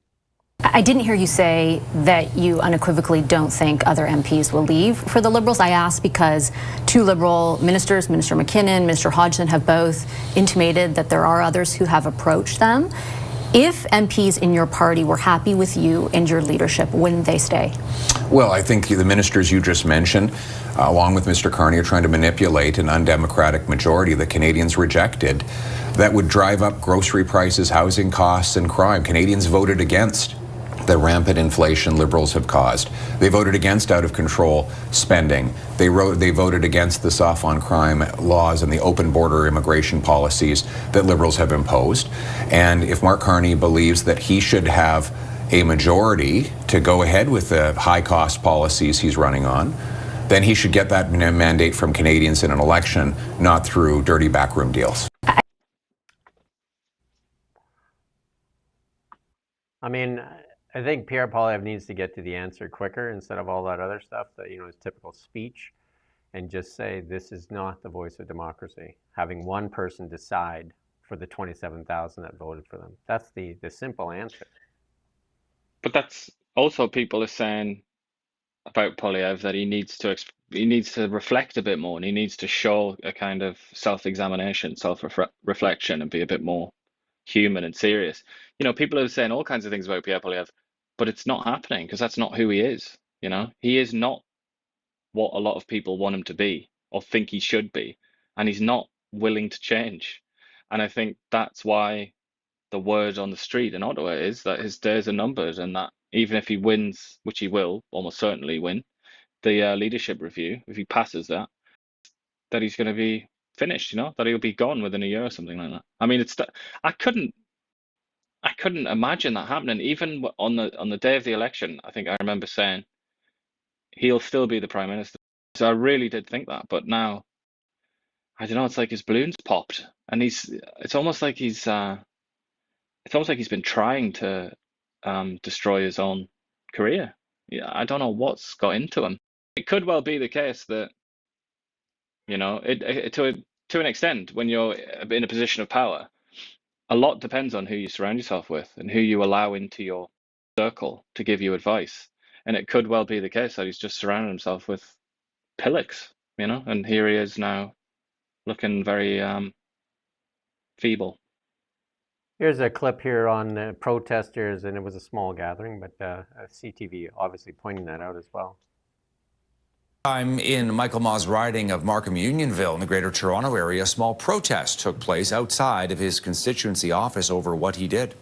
Speaker 9: I didn't hear you say that you unequivocally don't think other MPs will leave for the Liberals. I asked because two Liberal ministers, Minister McKinnon, Minister Hodgson, have both intimated that there are others who have approached them. If MPs in your party were happy with you and your leadership, wouldn't they stay?
Speaker 10: Well, I think the ministers you just mentioned, along with Mr. Carney, are trying to manipulate an undemocratic majority that Canadians rejected that would drive up grocery prices, housing costs, and crime. Canadians voted against the rampant inflation Liberals have caused. They voted against out-of-control spending. They voted against the soft-on-crime laws and the open border immigration policies that Liberals have imposed. And if Mark Carney believes that he should have a majority to go ahead with the high-cost policies he's running on, then he should get that mandate from Canadians in an election, not through dirty backroom deals.
Speaker 1: I mean, I think Pierre Poilievre needs to get to the answer quicker instead of all that other stuff that, you know, is typical speech, and just say this is not the voice of democracy. Having one person decide for the 27,000 that voted for them. That's the simple answer.
Speaker 2: But that's also, people are saying about Poilievre that he needs to reflect a bit more, and he needs to show a kind of self-examination, self-reflection, and be a bit more human and serious. You know, people are saying all kinds of things about Pierre Poilievre, but it's not happening because that's not who he is. You know, he is not what a lot of people want him to be or think he should be, and he's not willing to change. And I think that's why the word on the street in Ottawa is that his days are numbered, and that even if he wins, which he will almost certainly win, the leadership review, if he passes that he's going to be finished, you know, that he'll be gone within a year or something like that. I mean, I couldn't imagine that happening. Even on the day of the election, I think I remember saying he'll still be the Prime Minister. So I really did think that, but now I don't know. It's like his balloon's popped, and it's almost like he's been trying to destroy his own career. Yeah, I don't know what's got into him. It could well be the case that, you know, to an extent, when you're in a position of power, a lot depends on who you surround yourself with and who you allow into your circle to give you advice. And it could well be the case that he's just surrounded himself with pillocks, you know, and here he is now looking very feeble.
Speaker 1: Here's a clip here on protesters, and it was a small gathering, but CTV obviously pointing that out as well.
Speaker 11: I'm in Michael Maugh's riding of Markham Unionville in the Greater Toronto area. A small protest took place outside of his constituency office over what he did.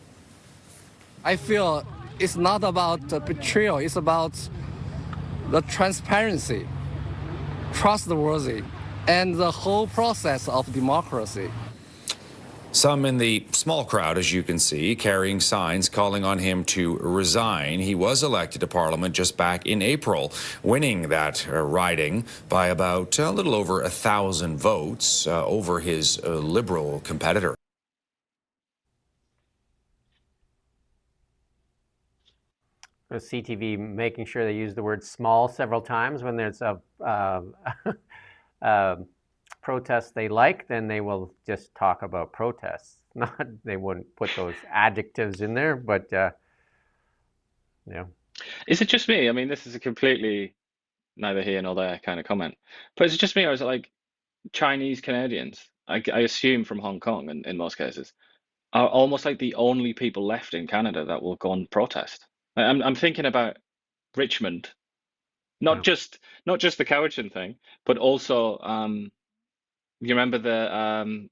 Speaker 12: I feel it's not about betrayal. It's about the transparency, trustworthy, and the whole process of democracy.
Speaker 11: Some in the small crowd, as you can see, carrying signs calling on him to resign. He was elected to Parliament just back in April, winning that riding by about a little over 1,000 votes over his Liberal competitor.
Speaker 1: CTV making sure they use the word small several times when there's a protest they like, then they will just talk about protests. Not they wouldn't put those adjectives in there, but yeah.
Speaker 2: Is it just me? I mean, this is a completely neither here nor there kind of comment, but is it just me, or is it like Chinese Canadians, I assume from Hong Kong in most cases, are almost like the only people left in Canada that will go and protest? I'm thinking about Richmond, not just the Cowichan thing, but also you remember the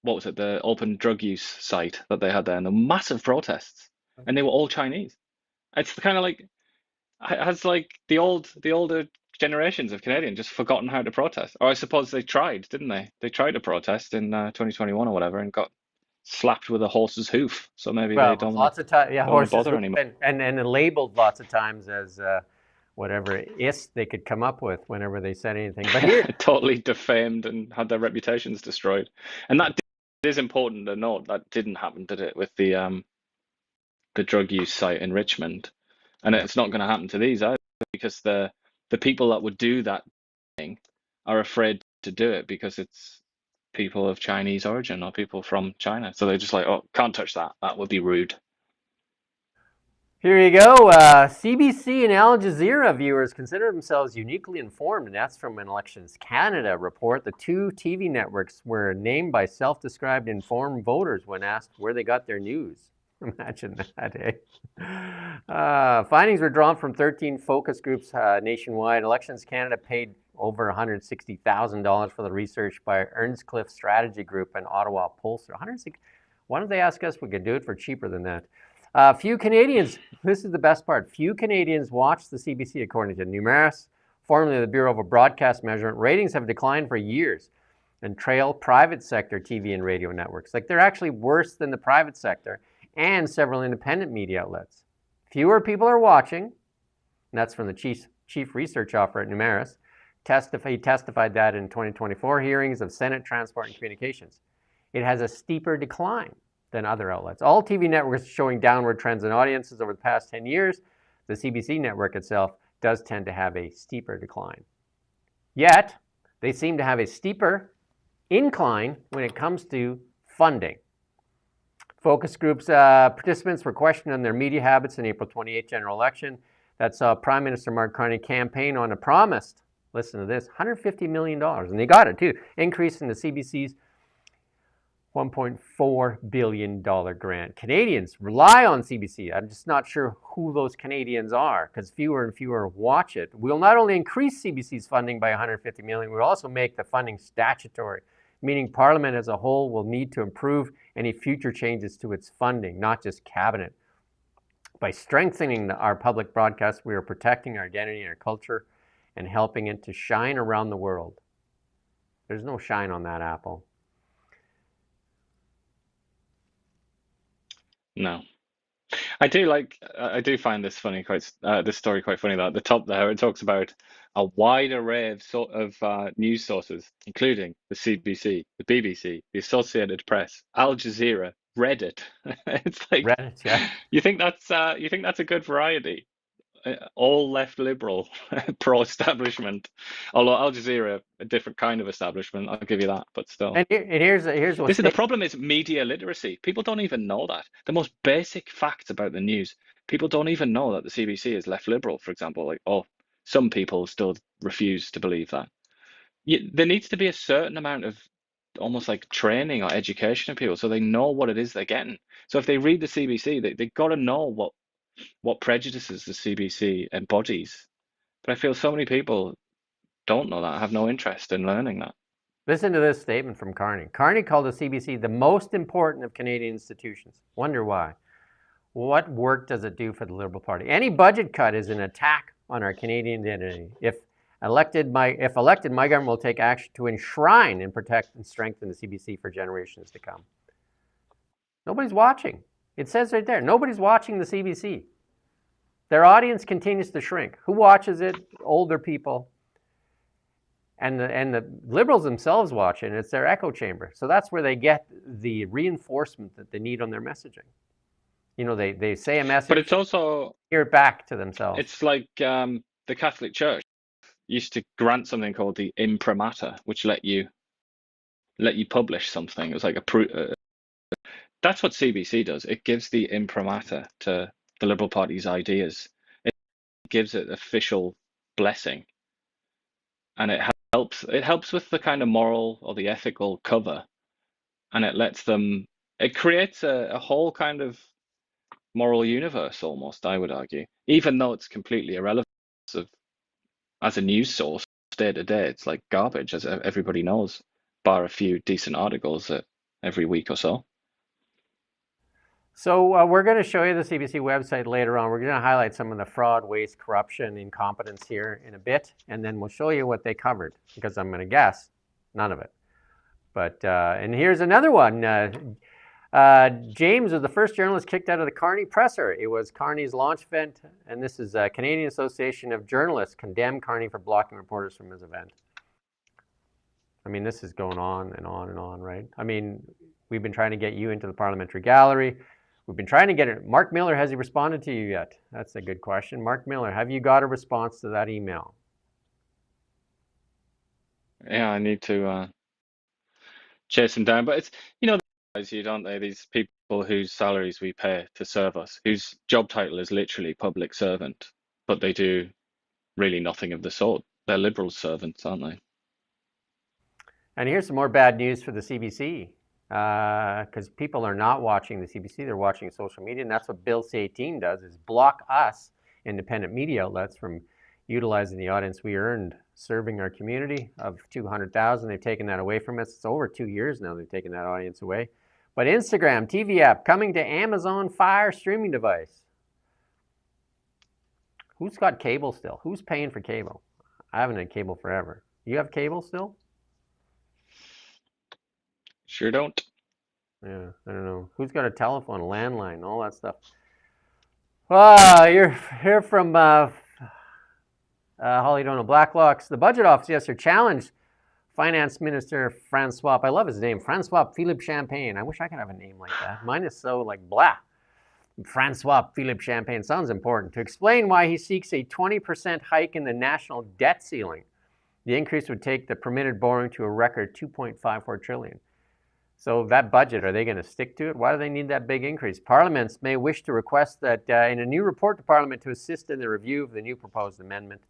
Speaker 2: what was it, the open drug use site that they had there, and the massive protests, and they were all Chinese. It's kind of like, has like the older generations of Canadians just forgotten how to protest? Or I suppose they tried, didn't they? They tried to protest in 2021 or whatever and got slapped with a horse's hoof. So maybe they don't want to bother anymore.
Speaker 1: And labeled lots of times as whatever they could come up with whenever they said anything. But here,
Speaker 2: totally defamed and had their reputations destroyed. And that is important to note. That didn't happen, did it, with the drug use site in Richmond? And it's not going to happen to these either, because the people that would do that thing are afraid to do it because it's people of Chinese origin or people from China. So they're just like, oh, can't touch that. That would be rude.
Speaker 1: Here you go. CBC and Al Jazeera viewers consider themselves uniquely informed, and that's from an Elections Canada report. The two TV networks were named by self-described informed voters when asked where they got their news. Imagine that, eh? Findings were drawn from 13 focus groups nationwide. Elections Canada paid over $160,000 for the research by Earnscliffe Strategy Group and Ottawa Pollster. Why don't they ask us? We could do it for cheaper than that. Few Canadians, this is the best part, few Canadians watch the CBC according to Numeris, formerly the Bureau of Broadcast Measurement. Ratings have declined for years and trail private sector TV and radio networks. Like, they're actually worse than the private sector and several independent media outlets. Fewer people are watching, and that's from the chief research officer at Numeris. He testified that in 2024 hearings of Senate Transport and Communications. It has a steeper decline than other outlets. All TV networks showing downward trends in audiences over the past 10 years. The CBC network itself does tend to have a steeper decline. Yet, they seem to have a steeper incline when it comes to funding. Focus groups participants were questioned on their media habits in April 28 general election that saw Prime Minister Mark Carney campaign on a promised, listen to this, $150 million, and they got it too, increase in the CBC's $1.4 billion grant. Canadians rely on CBC. I'm just not sure who those Canadians are, because fewer and fewer watch it. We'll not only increase CBC's funding by $150 million, we'll also make the funding statutory, meaning Parliament as a whole will need to approve any future changes to its funding, not just Cabinet. By strengthening our public broadcast, we are protecting our identity and our culture and helping it to shine around the world. There's no shine on that apple.
Speaker 2: No. I do find this funny, this story quite funny. That at the top there, it talks about a wide array of news sources, including the CBC, the BBC, the Associated Press, Al Jazeera, Reddit. It's like
Speaker 1: Reddit, yeah.
Speaker 2: You think that's a good variety? All left liberal, pro-establishment. Although Al Jazeera, a different kind of establishment, I'll give you that, but still.
Speaker 1: And here's what
Speaker 2: the problem is media literacy. People don't even know that. The most basic facts about the news, people don't even know that the CBC is left liberal, for example. Like, some people still refuse to believe that. There needs to be a certain amount of almost like training or education of people so they know what it is they're getting. So if they read the CBC, they got to know what prejudices the CBC embodies. But I feel so many people don't know that, have no interest in learning that.
Speaker 1: Listen to this statement from Carney. Carney called the CBC the most important of Canadian institutions. Wonder why. What work does it do for the Liberal Party? Any budget cut is an attack on our Canadian identity. If elected, my government will take action to enshrine and protect and strengthen the CBC for generations to come. Nobody's watching. It says right there, nobody's watching the CBC. Their audience continues to shrink. Who watches it? Older people. And the Liberals themselves watch it, and it's their echo chamber. So that's where they get the reinforcement that they need on their messaging. You know, they say a message,
Speaker 2: but it's also
Speaker 1: hear it back to themselves.
Speaker 2: It's like the Catholic Church used to grant something called the imprimatur, which let you publish something. It was like that's what CBC does. It gives the imprimatur to the Liberal Party's ideas. It gives it official blessing, and it helps with the kind of moral or the ethical cover, and it creates a whole kind of moral universe almost, I would argue, even though it's completely irrelevant as a news source day to day. It's like garbage, as everybody knows, bar a few decent articles every week or so.
Speaker 1: So we're going to show you the CBC website later on. We're going to highlight some of the fraud, waste, corruption, incompetence here in a bit, and then we'll show you what they covered, because I'm going to guess none of it. But and here's another one. James was the first journalist kicked out of the Carney presser. It was Carney's launch event, and this is Canadian Association of Journalists condemned Carney for blocking reporters from his event. I mean, this is going on and on and on, right? I mean, we've been trying to get you into the parliamentary gallery. We've been trying to get it. Mark Miller, has he responded to you yet? That's a good question. Mark Miller, have you got a response to that email?
Speaker 2: Yeah, I need to chase him down. But it's, you don't they? These people whose salaries we pay to serve us, whose job title is literally public servant, but they do really nothing of the sort. They're Liberal servants, aren't they?
Speaker 1: And here's some more bad news for the CBC, because people are not watching the CBC, they're watching social media, and that's what Bill C-18 does, is block us, independent media outlets, from utilizing the audience we earned serving our community of 200,000. They've taken that away from us. It's over 2 years now they've taken that audience away. But Instagram, TV app, coming to Amazon Fire streaming device. Who's got cable still? Who's paying for cable? I haven't had cable forever. You have cable still?
Speaker 2: Sure don't.
Speaker 1: Yeah, I don't know. Who's got a telephone, a landline, all that stuff? You're here from Holly Donald Blacklocks. The budget office yesterday challenged Finance Minister Francois, I love his name, Francois Philippe Champagne. I wish I could have a name like that. Mine is so like blah. Francois Philippe Champagne sounds important. To explain why he seeks a 20% hike in the national debt ceiling. The increase would take the permitted borrowing to a record $2.54 trillion. So that budget, are they going to stick to it? Why do they need that big increase? Parliaments may wish to request that in a new report to Parliament to assist in the review of the new proposed amendment.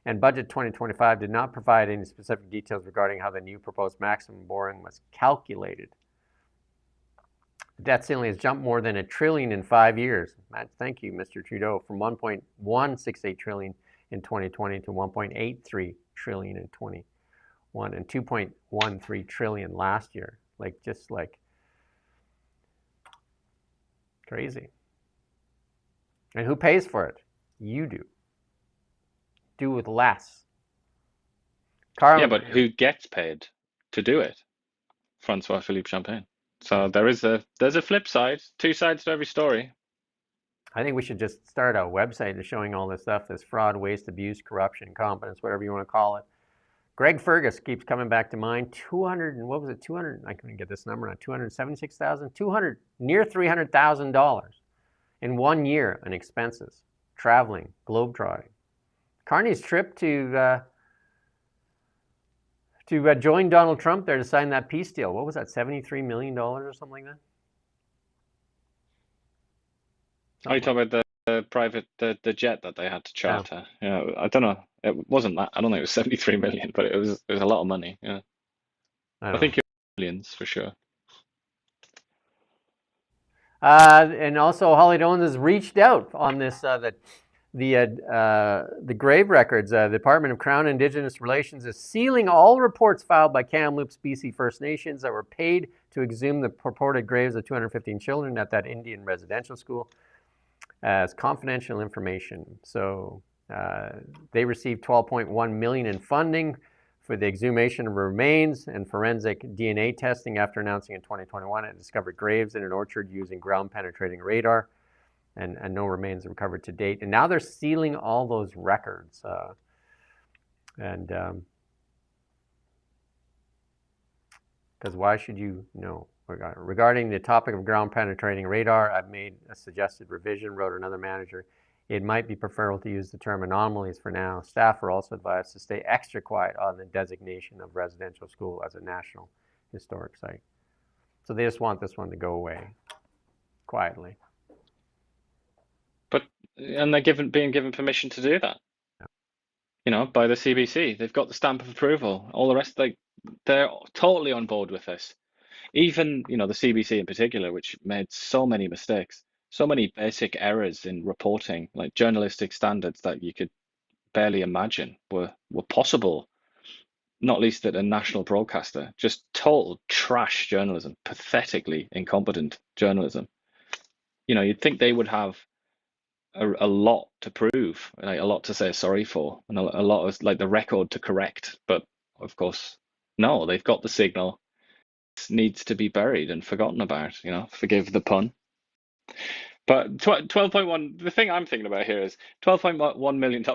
Speaker 1: And Budget 2025 did not provide any specific details regarding how the new proposed maximum borrowing was calculated. The debt ceiling has jumped more than $1 trillion in 5 years. Thank you, Mr. Trudeau, from $1.168 trillion in 2020 to $1.83 trillion in 21 and $2.13 trillion last year. Just crazy. And who pays for it? You do. Do with less.
Speaker 2: Yeah, but who gets paid to do it? Francois Philippe Champagne. So there's a flip side, two sides to every story.
Speaker 1: I think we should just start a website that's showing all this stuff, this fraud, waste, abuse, corruption, incompetence, whatever you want to call it. Greg Fergus keeps coming back to mind. 200, what was it? 200, I couldn't get this number on, 276,000, near $300,000 in 1 year on expenses, traveling, globetrotting. Carney's trip to join Donald Trump there to sign that peace deal. What was that, $73 million or something like that?
Speaker 2: Are you talking about the private, the jet that they had to charter? Yeah, I don't know. It wasn't that. I don't think it was 73 million, but it was a lot of money. Yeah, I think it was millions for sure.
Speaker 1: And also, Holly Dolan has reached out on this. That The grave records, the Department of Crown and Indigenous Relations is sealing all reports filed by Kamloops BC First Nations that were paid to exhume the purported graves of 215 children at that Indian residential school as confidential information. So they received $12.1 million in funding for the exhumation of remains and forensic DNA testing after announcing in 2021 it discovered graves in an orchard using ground-penetrating radar. And no remains recovered to date. And now they're sealing all those records. Because why should you know? Regarding the topic of ground-penetrating radar, I've made a suggested revision, wrote another manager. It might be preferable to use the term anomalies for now. Staff are also advised to stay extra quiet on the designation of residential school as a national historic site. So they just want this one to go away quietly.
Speaker 2: And they're being given permission to do that, by the CBC. They've got the stamp of approval. All the rest, they're totally on board with this. Even, the CBC in particular, which made so many mistakes, so many basic errors in reporting, like journalistic standards that you could barely imagine were possible, not least at a national broadcaster. Just total trash journalism, pathetically incompetent journalism. You'd think they would have a lot to prove, a lot to say sorry for, and a lot of the record to correct. But of course, no, they've got the signal. It needs to be buried and forgotten about, forgive the pun. But 12.1, the thing I'm thinking about here is $12.1 million.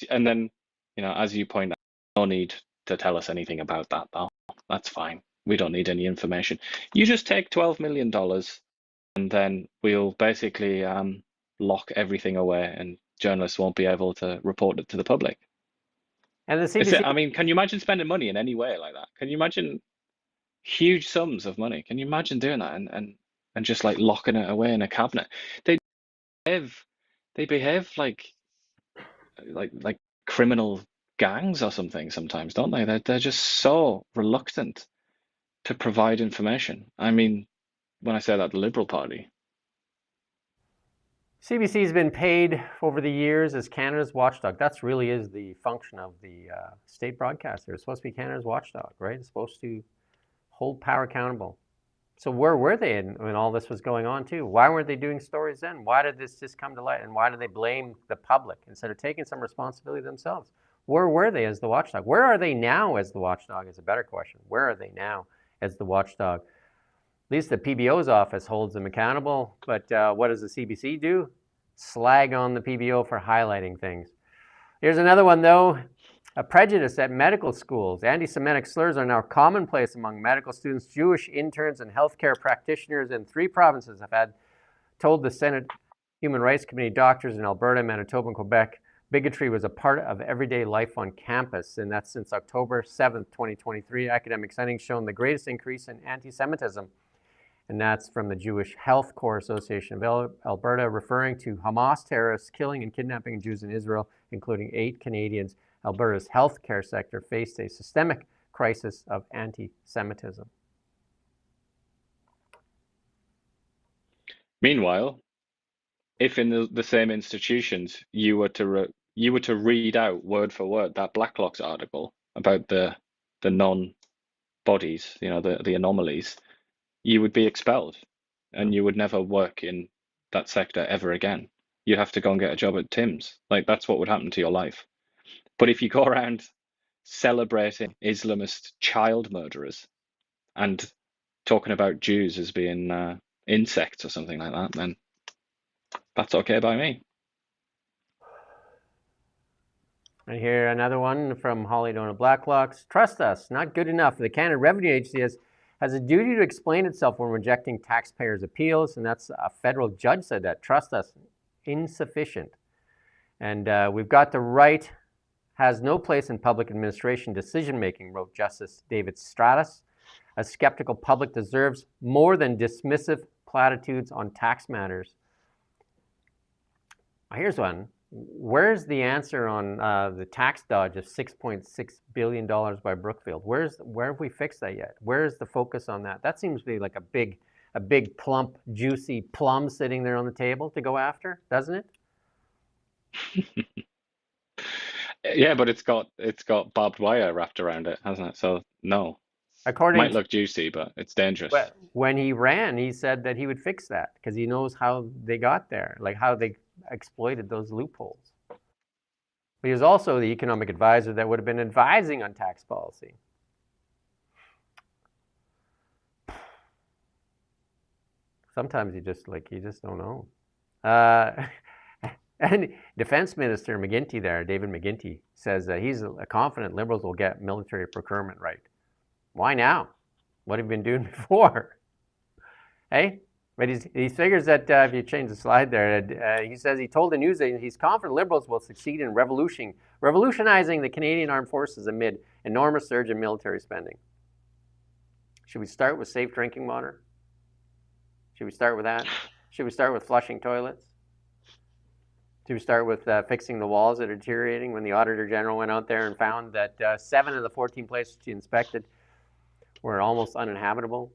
Speaker 2: And then, as you point out, no need to tell us anything about that, though. That's fine. We don't need any information. You just take $12 million and then we'll basically lock everything away and journalists won't be able to report it to the public.
Speaker 1: And the CBC,
Speaker 2: can you imagine spending money in any way like that? Can you imagine huge sums of money? Can you imagine doing that and just locking it away in a cabinet? They behave like criminal gangs or something sometimes, don't they? They're just so reluctant to provide information. I mean, when I say that, the Liberal Party.
Speaker 1: CBC has been paid over the years as Canada's watchdog. That really is the function of the state broadcaster. It's supposed to be Canada's watchdog, right? It's supposed to hold power accountable. So where were they when all this was going on too? Why weren't they doing stories then? Why did this just come to light? And why do they blame the public instead of taking some responsibility themselves? Where were they as the watchdog? Where are they now as the watchdog is a better question. Where are they now as the watchdog? At least the PBO's office holds them accountable, but what does the CBC do? Slag on the PBO for highlighting things. Here's another one though. A prejudice at medical schools. Anti-Semitic slurs are now commonplace among medical students. Jewish interns and healthcare practitioners in 3 provinces have told the Senate Human Rights Committee doctors in Alberta, Manitoba, and Quebec bigotry was a part of everyday life on campus, and that's since October 7th, 2023. Academic sightings shown the greatest increase in anti-Semitism, and that's from the Jewish Health Corps Association of Alberta, referring to Hamas terrorists killing and kidnapping Jews in Israel, including 8 Canadians. Alberta's healthcare sector faced a systemic crisis of anti-Semitism.
Speaker 2: Meanwhile, if in the same institutions you were to read out word for word that Blacklock's article about the non-bodies, the anomalies, you would be expelled and you would never work in that sector ever again. You'd have to go and get a job at Tim's. That's what would happen to your life. But if you go around celebrating Islamist child murderers and talking about Jews as being insects or something like that, then that's okay by me.
Speaker 1: And here another one from Holly Dona Blacklocks. Trust us, not good enough. The Canada Revenue Agency has a duty to explain itself when rejecting taxpayers' appeals, and that's a federal judge said that. Trust us, insufficient. And we've got the right has no place in public administration decision-making, wrote Justice David Stratus. A skeptical public deserves more than dismissive platitudes on tax matters. Here's one. Where's the answer on the tax dodge of $6.6 billion by Brookfield? Where have we fixed that yet? Where's the focus on that? That seems to be like a big plump, juicy plum sitting there on the table to go after, doesn't it?
Speaker 2: Yeah, but it's got barbed wire wrapped around it, hasn't it? So no.
Speaker 1: According
Speaker 2: Might
Speaker 1: to
Speaker 2: look juicy, but it's dangerous.
Speaker 1: when he ran, he said that he would fix that because he knows how they got there, like how they exploited those loopholes. But he was also the economic advisor that would have been advising on tax policy. Sometimes you just don't know. And Defense Minister McGuinty there, David McGuinty, says that he's confident Liberals will get military procurement right. Why now? What have you been doing before? Hey? But he figures that if you change the slide there, he says he told the news that he's confident Liberals will succeed in revolutionizing the Canadian Armed Forces amid enormous surge in military spending. Should we start with safe drinking water? Should we start with that? Should we start with flushing toilets? Should we start with fixing the walls that are deteriorating when the Auditor General went out there and found that 7 of the 14 places she inspected were almost uninhabitable?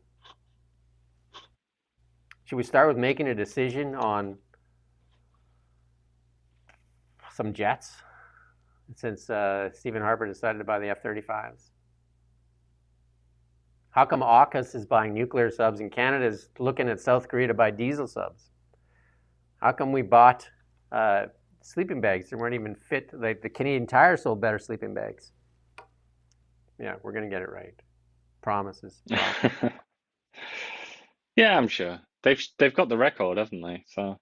Speaker 1: Should we start with making a decision on some jets since Stephen Harper decided to buy the F-35s? How come AUKUS is buying nuclear subs and Canada is looking at South Korea to buy diesel subs? How come we bought sleeping bags that weren't even fit? Like the Canadian Tire sold better sleeping bags. Yeah, we're going to get it right. Promises.
Speaker 2: Yeah, I'm sure. They've got the record, haven't they? So.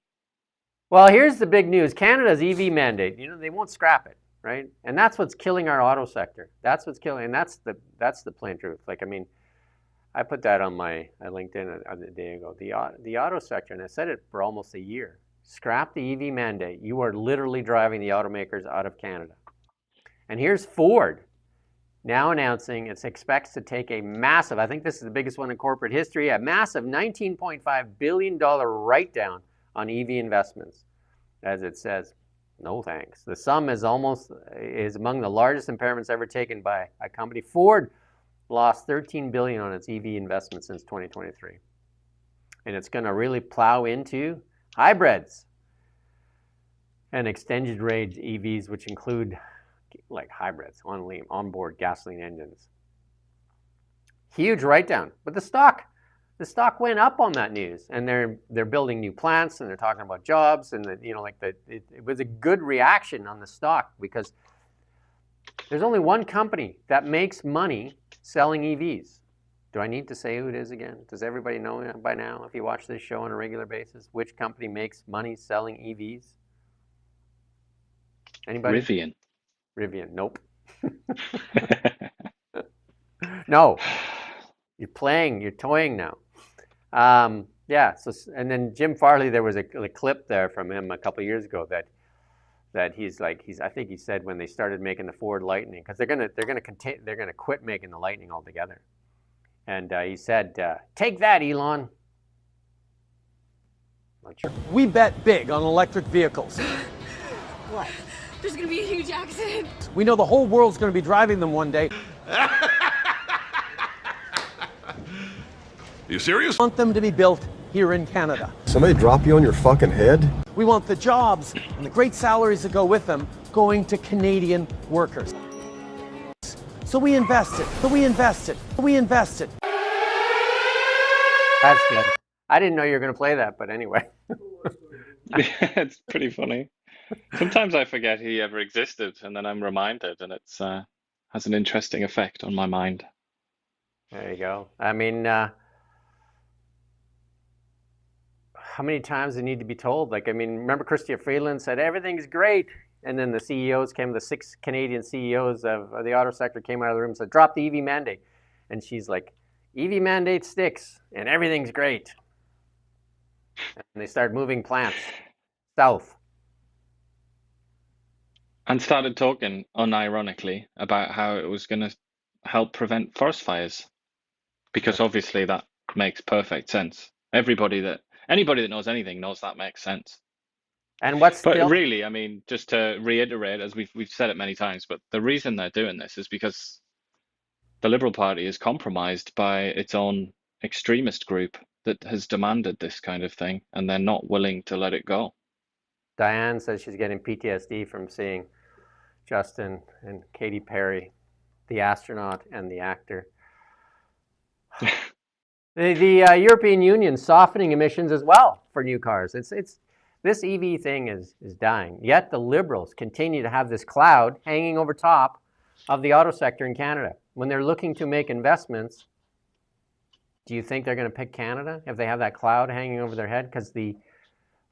Speaker 1: Well, here's the big news. Canada's EV mandate, they won't scrap it, right? And that's what's killing our auto sector. That's what's killing, and that's the plain truth. Like, I mean, I put that on my LinkedIn a day ago. The auto sector, and I said it for almost a year. Scrap the EV mandate. You are literally driving the automakers out of Canada. And here's Ford now announcing it expects to take a massive, I think this is the biggest one in corporate history, a massive $19.5 billion write-down on EV investments. As it says, no thanks. The sum is among the largest impairments ever taken by a company. Ford lost $13 billion on its EV investment since 2023. And it's going to really plow into hybrids and extended range EVs, which include like hybrids, onboard gasoline engines. Huge write-down. But the stock went up on that news, and they're building new plants, and they're talking about jobs, and it was a good reaction on the stock because there's only one company that makes money selling EVs. Do I need to say who it is again? Does everybody know by now, if you watch this show on a regular basis, which company makes money selling EVs? Anybody? Rivian, nope. No, you're toying now. Yeah. So, and then Jim Farley, there was a clip there from him a couple of years ago that I think he said when they started making the Ford Lightning, because they're gonna quit making the Lightning altogether, and he said, "Take that, Elon."
Speaker 13: We bet big on electric vehicles.
Speaker 14: What? There's gonna be a huge accident.
Speaker 13: We know the whole world's gonna be driving them one day.
Speaker 15: You serious?
Speaker 13: We want them to be built here in Canada.
Speaker 15: Somebody drop you on your fucking head?
Speaker 13: We want the jobs and the great salaries that go with them going to Canadian workers. So we invested.
Speaker 1: That's good. I didn't know you were going to play that, but anyway.
Speaker 2: Yeah, it's pretty funny. Sometimes I forget he ever existed, and then I'm reminded, and it's has an interesting effect on my mind.
Speaker 1: There you go. I mean, how many times they need to be told? Like, I mean, remember Chrystia Freeland said everything's great, and then the 6 Canadian CEOs of the auto sector came out of the room and said, drop the EV mandate. And she's like, EV mandate sticks, and everything's great. And they started moving plants south.
Speaker 2: And started talking unironically about how it was going to help prevent forest fires, because obviously that makes perfect sense. Anybody that knows anything knows that makes sense.
Speaker 1: And
Speaker 2: really, I mean, just to reiterate, as we've said it many times, but the reason they're doing this is because the Liberal Party is compromised by its own extremist group that has demanded this kind of thing, and they're not willing to let it go.
Speaker 1: Diane says she's getting PTSD from seeing Justin and Katy Perry, the astronaut and the actor. The European Union softening emissions as well for new cars. This EV thing is dying. Yet the Liberals continue to have this cloud hanging over top of the auto sector in Canada. When they're looking to make investments, do you think they're going to pick Canada if they have that cloud hanging over their head? Because the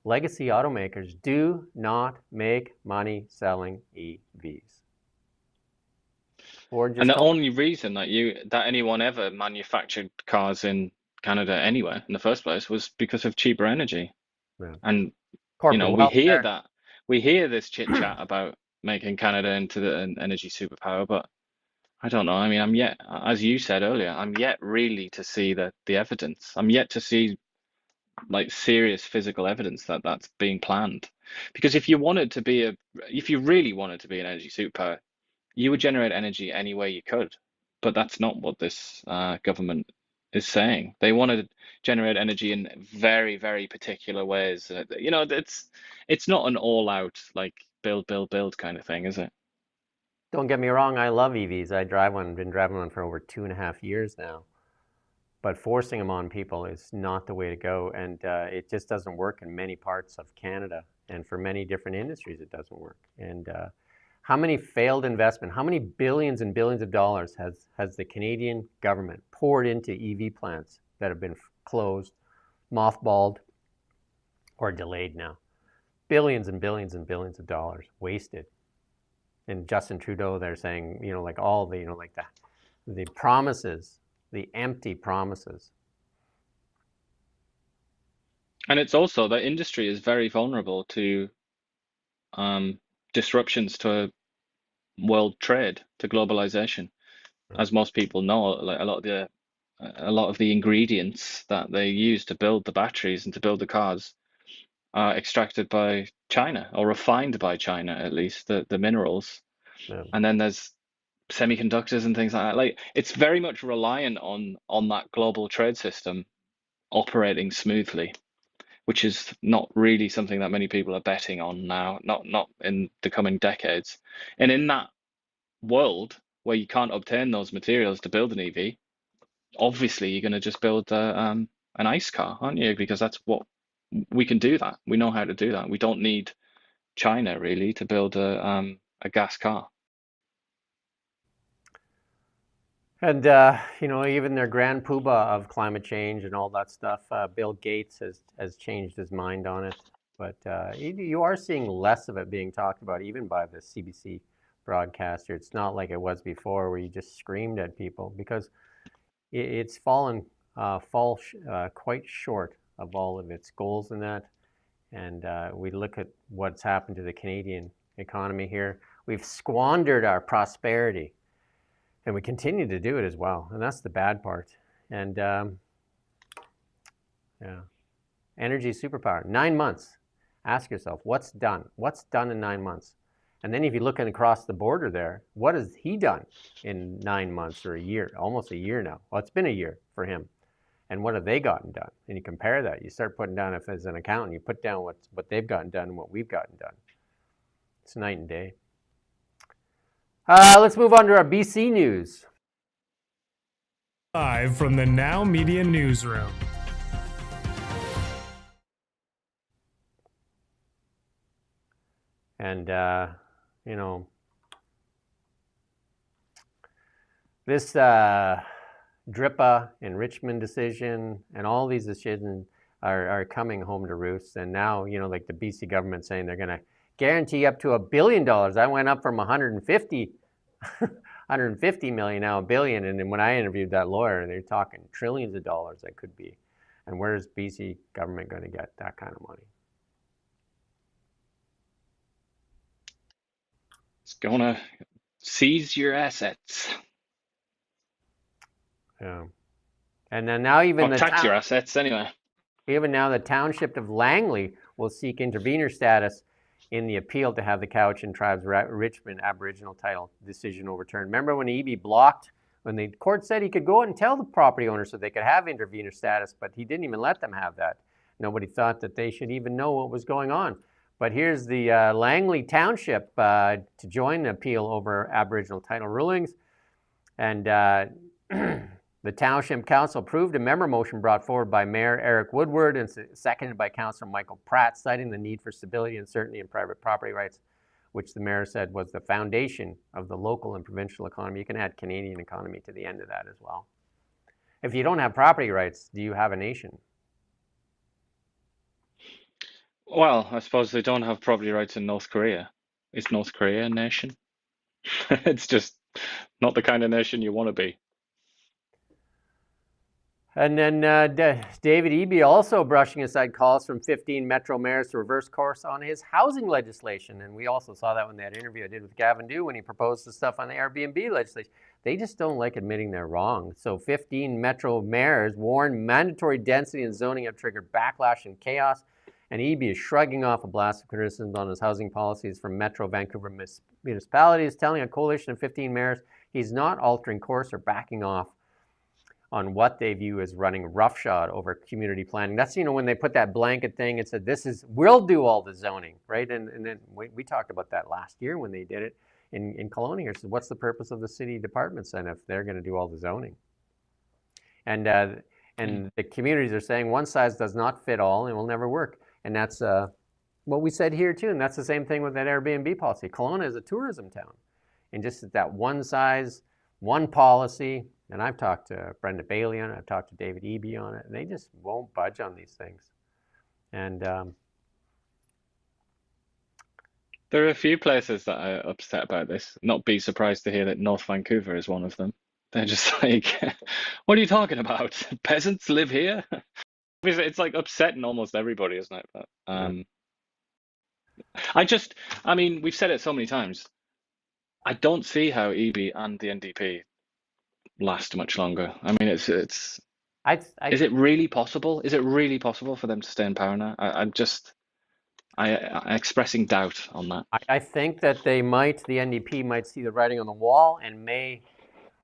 Speaker 1: legacy automakers do not make money selling EVs.
Speaker 2: And the only reason that anyone ever manufactured cars in Canada anywhere in the first place was because of cheaper energy.
Speaker 1: Yeah.
Speaker 2: And
Speaker 1: Corporate
Speaker 2: we hear this chit chat about making Canada into an energy superpower, but I don't know. I mean, I'm yet, as you said earlier, I'm yet really to see the evidence. I'm yet to see like serious physical evidence that that's being planned. Because if you really wanted to be an energy superpower, you would generate energy any way you could. But that's not what this government is saying. They want to generate energy in very, very particular ways. It's not an all-out like build kind of thing, is it?
Speaker 1: Don't get me wrong, I love EVs. I drive one, been driving one for over 2.5 years now. But forcing them on people is not the way to go, and it just doesn't work in many parts of Canada, and for many different industries it doesn't work. And how many failed investment, how many billions and billions of dollars has the Canadian government poured into EV plants that have been closed, mothballed, or delayed now? Billions and billions and billions of dollars wasted. And Justin Trudeau, they're saying, like all the, like the promises, the empty promises.
Speaker 2: And it's also the industry is very vulnerable to disruptions to world trade, to globalization. As most people know, like a lot of the ingredients that they use to build the batteries and to build the cars are extracted by China, or refined by China, at least, the minerals.
Speaker 1: Yeah.
Speaker 2: And then there's semiconductors and things like that. Like, it's very much reliant on that global trade system operating smoothly, which is not really something that many people are betting on now, not in the coming decades. And in that world where you can't obtain those materials to build an EV, obviously you're going to just build an ICE car, aren't you? Because that's what we can do. That we know how to do that. We don't need China really to build a gas car.
Speaker 1: And even their grand poobah of climate change and all that stuff, Bill Gates has changed his mind on it. But you are seeing less of it being talked about, even by the CBC broadcaster. It's not like it was before, where you just screamed at people, because it's fallen quite short of all of its goals in that. And we look at what's happened to the Canadian economy here. We've squandered our prosperity, and we continue to do it as well. And that's the bad part. And energy superpower, 9 months. Ask yourself, what's done? What's done in 9 months? And then if you're looking across the border there, what has he done in 9 months or a year, almost a year now? Well, it's been a year for him. And what have they gotten done? And you compare that. You start putting down, if as an accountant, you put down what they've gotten done and what we've gotten done. It's night and day. Let's move on to our BC news.
Speaker 16: Live from the Now Media Newsroom.
Speaker 1: And, this DRIPA and Richmond decision and all these decisions are coming home to roost. And now, like the BC government saying they're going to guarantee up to $1 billion. I went up from 150 million, now $1 billion. And then when I interviewed that lawyer, they're talking trillions of dollars that could be. And where's BC government going to get that kind of money?
Speaker 2: It's going to seize your assets.
Speaker 1: Yeah. And then now even
Speaker 2: tax your assets anyway.
Speaker 1: Even now the township of Langley will seek intervener status in the appeal to have the Cowichan Tribe's Richmond Aboriginal title decision overturned. Remember when EB blocked, when the court said he could go and tell the property owner so they could have intervener status, but he didn't even let them have that. Nobody thought that they should even know what was going on. But here's the Langley Township to join the appeal over Aboriginal title rulings. And the Township Council approved a member motion brought forward by Mayor Eric Woodward and seconded by Councillor Michael Pratt, citing the need for stability and certainty in private property rights, which the mayor said was the foundation of the local and provincial economy. You can add Canadian economy to the end of that as well. If you don't have property rights, do you have a nation?
Speaker 2: Well, I suppose they don't have property rights in North Korea. Is North Korea a nation? It's just not the kind of nation you want to be.
Speaker 1: And then David Eby also brushing aside calls from 15 Metro mayors to reverse course on his housing legislation. And we also saw that in that interview I did with Gavin Dew when he proposed the stuff on the Airbnb legislation. They just don't like admitting they're wrong. So 15 Metro mayors warned mandatory density and zoning have triggered backlash and chaos. And Eby is shrugging off a blast of criticism on his housing policies from Metro Vancouver municipalities, telling a coalition of 15 mayors he's not altering course or backing off on what they view as running roughshod over community planning. That's, when they put that blanket thing and said, we'll do all the zoning, right? And then we talked about that last year when they did it in Kelowna here. So what's the purpose of the city departments then if they're going to do all the zoning? And the communities are saying one size does not fit all and will never work. And that's what we said here too. And that's the same thing with that Airbnb policy. Kelowna is a tourism town. And just that one size, one policy. And I've talked to Brenda Bailey on it. I've talked to David Eby on it. And they just won't budge on these things. And
Speaker 2: there are a few places that are upset about this. Not be surprised to hear that North Vancouver is one of them. They're just like, what are you talking about? Peasants live here? It's like upsetting almost everybody, isn't it? But we've said it so many times. I don't see how Eby and the NDP last much longer. I mean, is it really possible? Is it really possible for them to stay in power now? I'm expressing doubt on that.
Speaker 1: I think that the NDP might see the writing on the wall and may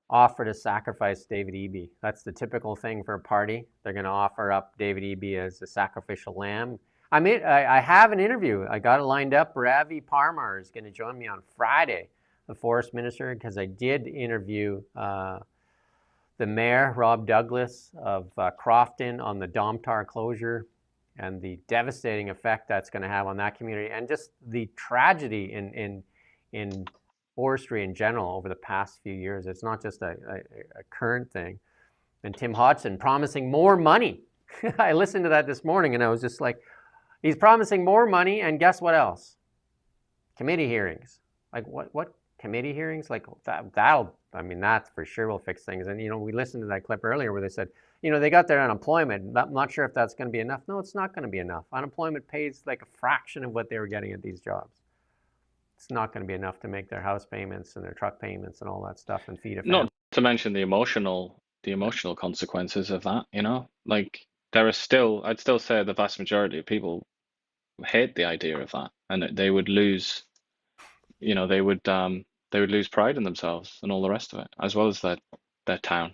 Speaker 1: offer to sacrifice David Eby. That's the typical thing for a party. They're going to offer up David Eby as a sacrificial lamb. I have an interview. I got it lined up. Ravi Parmar is going to join me on Friday, the forest minister, because I did interview the mayor, Rob Douglas of Crofton, on the Domtar closure and the devastating effect that's going to have on that community and just the tragedy in forestry in general over the past few years. It's not just a current thing. And Tim Hodgson promising more money. I listened to that this morning and I was just like, he's promising more money and guess what else? Committee hearings. Like what committee hearings? Like that for sure will fix things. And we listened to that clip earlier where they said, they got their unemployment. I'm not sure if that's going to be enough. No, it's not going to be enough. Unemployment pays like a fraction of what they were getting at these jobs. It's not going to be enough to make their house payments and their truck payments and all that stuff and feed a family.
Speaker 2: Not to mention the emotional consequences of that. Like there are still, I'd still say the vast majority of people hate the idea of that, and they would lose. They would lose pride in themselves and all the rest of it, as well as their town.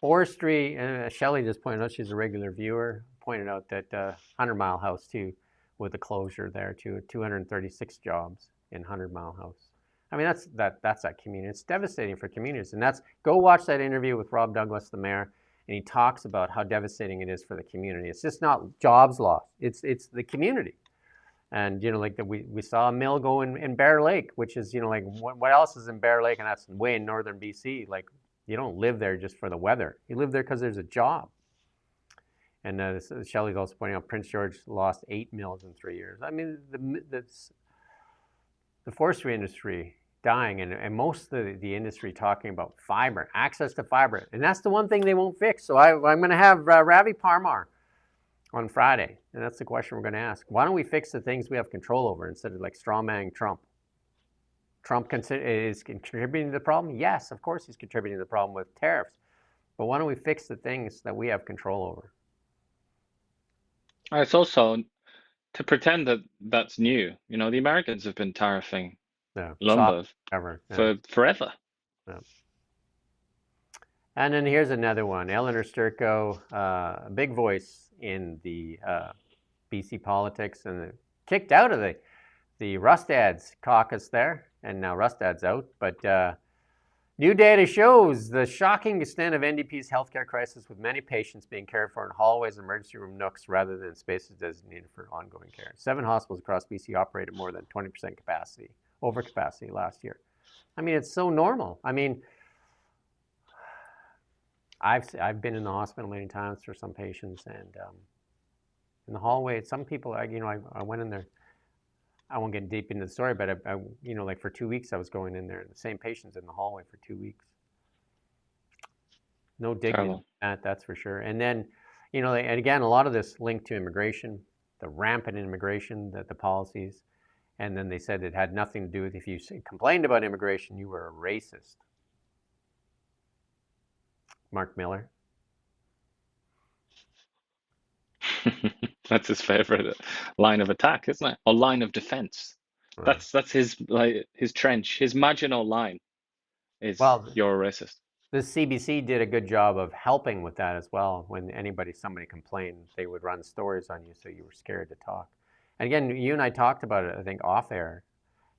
Speaker 1: Forestry, Shelley just pointed out, she's a regular viewer, pointed out that 100 Mile House too, with the closure there too, 236 jobs in 100 Mile House. I mean, that's that community. It's devastating for communities. And go watch that interview with Rob Douglas, the mayor, and he talks about how devastating it is for the community. It's just not jobs lost. It's the community. And, like we saw a mill go in Bear Lake, which is, like what else is in Bear Lake? And that's way in northern BC. Like, you don't live there just for the weather. You live there because there's a job. And Shelley's also pointing out Prince George lost 8 mills in 3 years. I mean, the forestry industry dying, and most of the industry talking about fiber, access to fiber. And that's the one thing they won't fix. So I'm going to have Ravi Parmar on Friday. And that's the question we're going to ask. Why don't we fix the things we have control over instead of like strawmanning Trump? Trump is contributing to the problem? Yes, of course he's contributing to the problem with tariffs. But why don't we fix the things that we have control over?
Speaker 2: It's also to pretend that that's new. The Americans have been tariffing lumber for forever.
Speaker 1: Yeah. And then here's another one. Eleanor Sturko, a big voice in the BC politics, and kicked out of the Rustad's caucus there, and now Rustad's out. But new data shows the shocking extent of NDP's healthcare crisis, with many patients being cared for in hallways and emergency room nooks rather than spaces designated for ongoing care. 7 hospitals across BC operated more than 20% capacity, over capacity last year. I mean, it's so normal. I mean, I've been in the hospital many times for some patients, and in the hallway, some people, I went in there. I won't get deep into the story, but I like for 2 weeks I was going in there, and the same patients in the hallway for 2 weeks. No dignity in that, that's for sure. And then, and again, a lot of this linked to immigration, the rampant immigration, the policies, and then they said it had nothing to do with if you complained about immigration, you were a racist. Mark Miller.
Speaker 2: That's his favorite line of attack, isn't it? Or line of defense. Right. That's his trench, his Maginot line is, well, you're a racist.
Speaker 1: The CBC did a good job of helping with that as well. When somebody complained, they would run stories on you, so you were scared to talk. And again, you and I talked about it, I think, off air.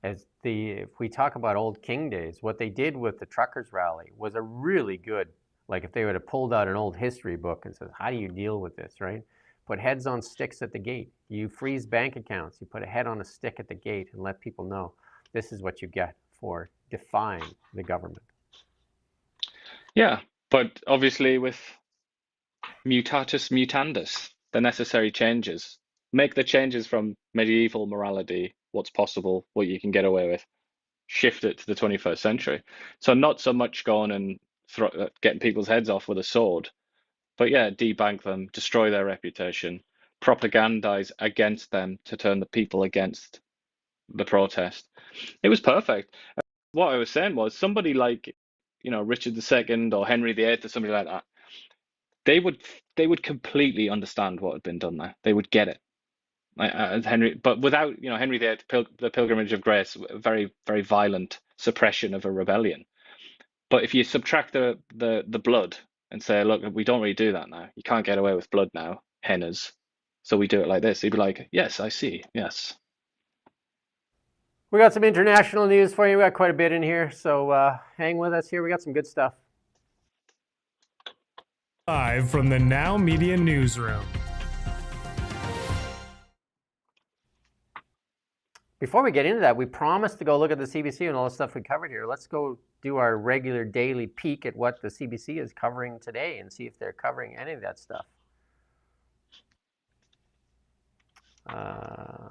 Speaker 1: If we talk about old King days, what they did with the truckers rally was a really good, like if they would have pulled out an old history book and said, how do you deal with this, right? Put heads on sticks at the gate. You freeze bank accounts. You put a head on a stick at the gate and let people know this is what you get for defying the government.
Speaker 2: Yeah, but obviously with mutatis mutandis, the necessary changes. Make the changes from medieval morality, what's possible, what you can get away with, shift it to the 21st century. So not so much going and getting people's heads off with a sword, but yeah, debank them, destroy their reputation, propagandize against them to turn the people against the protest. It was perfect. What I was saying was somebody like, Richard II or Henry VIII or somebody like that, they would completely understand what had been done there. They would get it. But without, Henry VIII, the Pilgrimage of Grace, very, very violent suppression of a rebellion. But if you subtract the blood and say, look, we don't really do that now. You can't get away with blood now, hennas. So we do it like this. He'd be like, yes, I see. Yes.
Speaker 1: We got some international news for you. We got quite a bit in here. So hang with us here. We got some good stuff.
Speaker 16: Live from the Now Media Newsroom.
Speaker 1: Before we get into that, we promised to go look at the CBC and all the stuff we covered here. Let's go do our regular daily peek at what the CBC is covering today and see if they're covering any of that stuff. I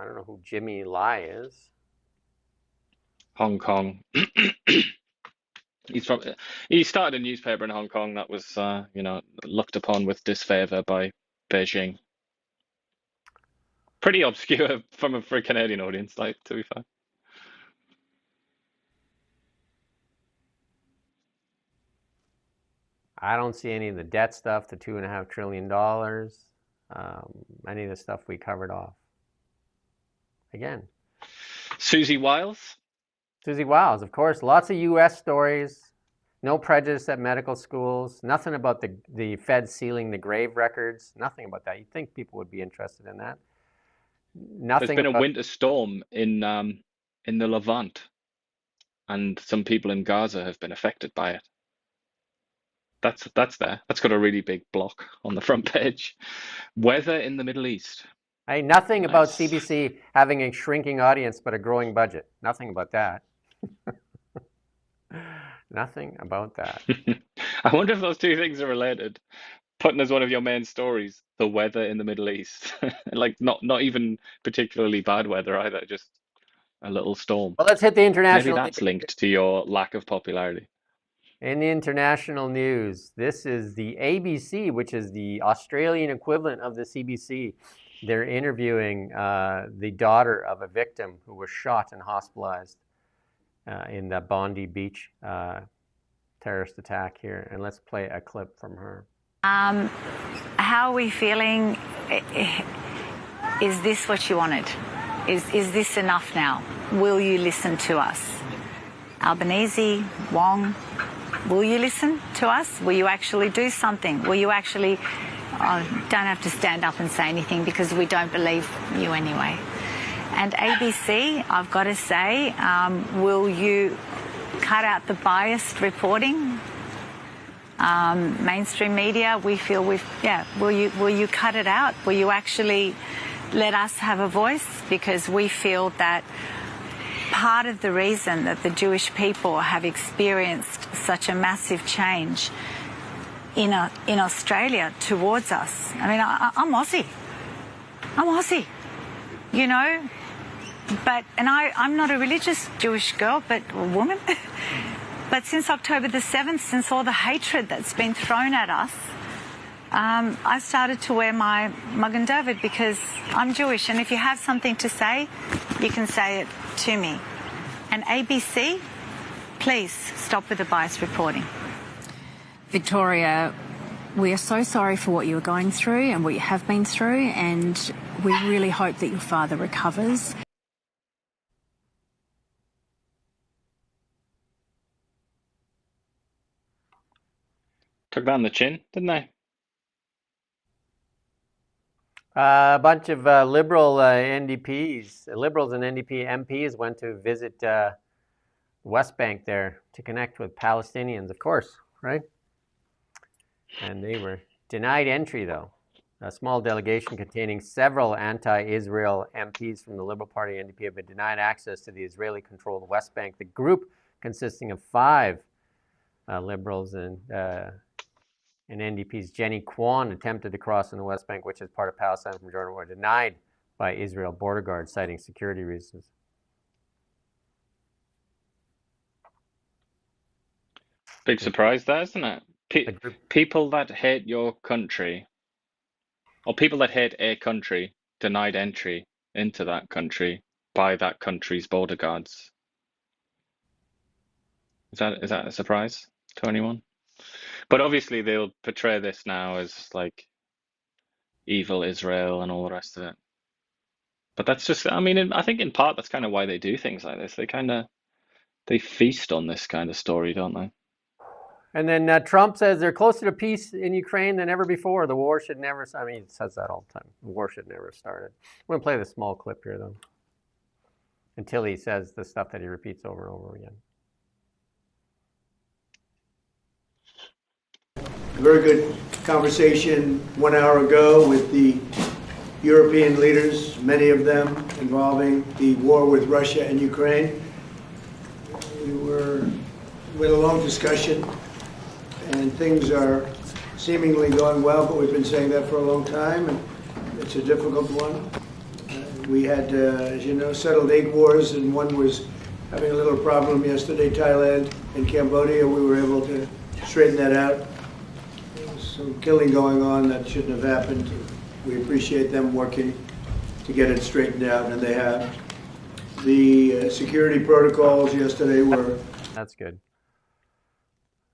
Speaker 1: don't know who Jimmy Lai is.
Speaker 2: Hong Kong. He started a newspaper in Hong Kong that was, looked upon with disfavor by Beijing. Pretty obscure for a Canadian audience, to be fair.
Speaker 1: I don't see any of the debt stuff, the $2.5 trillion, any of the stuff we covered off. Again.
Speaker 2: Susie Wiles?
Speaker 1: Susie Wiles, of course. Lots of U.S. stories. No prejudice at medical schools. Nothing about the Fed sealing the grave records. Nothing about that. You'd think people would be interested in that. Nothing.
Speaker 2: There's been a winter storm in the Levant, and some people in Gaza have been affected by it. That's there. That's got a really big block on the front page. Weather in the Middle East.
Speaker 1: Hey, nothing about CBC having a shrinking audience but a growing budget. Nothing about that. Nothing about that.
Speaker 2: I wonder if those two things are related. Putting as one of your main stories, the weather in the Middle East. Not even particularly bad weather either, just a little storm.
Speaker 1: Well, let's hit the international.
Speaker 2: Maybe that's linked to your lack of popularity.
Speaker 1: In the international news, this is the ABC, which is the Australian equivalent of the CBC. They're interviewing the daughter of a victim who was shot and hospitalized in the Bondi Beach terrorist attack here. And let's play a clip from her.
Speaker 17: How are we feeling? Is this what you wanted? Is this enough now? Will you listen to us? Albanese, Wong, will you listen to us? Will you actually do something? Will you actually don't have to stand up and say anything because we don't believe you anyway. And ABC, I've got to say, will you cut out the biased reporting? Mainstream media, we feel will you cut it out? Will you actually let us have a voice? Because we feel that part of the reason that the Jewish people have experienced such a massive change in Australia towards us. I mean, I'm Aussie. You know, and I'm not a religious Jewish girl, but a woman. But since October the 7th, since all the hatred that's been thrown at us, I started to wear my Magen David because I'm Jewish. And if you have something to say, you can say it to me. And ABC, please stop with the biased reporting.
Speaker 18: Victoria, we are so sorry for what you are going through and what you have been through, and we really hope that your father recovers.
Speaker 2: Took down the chin, didn't they?
Speaker 1: A bunch of Liberals and NDP MPs went to visit West Bank there to connect with Palestinians, of course, right? And they were denied entry, though. A small delegation containing several anti-Israel MPs from the Liberal Party NDP have been denied access to the Israeli-controlled West Bank. The group, consisting of 5 Liberals and NDP's Jenny Kwan, attempted to cross in the West Bank, which is part of Palestine from Jordan, were denied by Israel border guards, citing security reasons.
Speaker 2: Big surprise there, isn't it? People that hate your country, or people that hate a country, denied entry into that country by that country's border guards. Is that a surprise to anyone? But obviously they'll portray this now as like evil Israel and all the rest of it. But that's just, I mean, I think in part that's kind of why they do things like this. They feast on this kind of story, don't they?
Speaker 1: And then Trump says they're closer to peace in Ukraine than ever before. The war should never, I mean, he says that all the time. The war should never have started. I'm going to play the small clip here, though, until he says the stuff that he repeats over and over again.
Speaker 19: A very good conversation 1 hour ago with the European leaders, many of them involving the war with Russia and Ukraine. We had a long discussion, and things are seemingly going well, but we've been saying that for a long time, and it's a difficult one. We had, as you know, settled 8 wars, and one was having a little problem yesterday, Thailand and Cambodia. We were able to straighten that out. There was some killing going on that shouldn't have happened. We appreciate them working to get it straightened out, and they have. The security protocols yesterday were...
Speaker 1: That's good.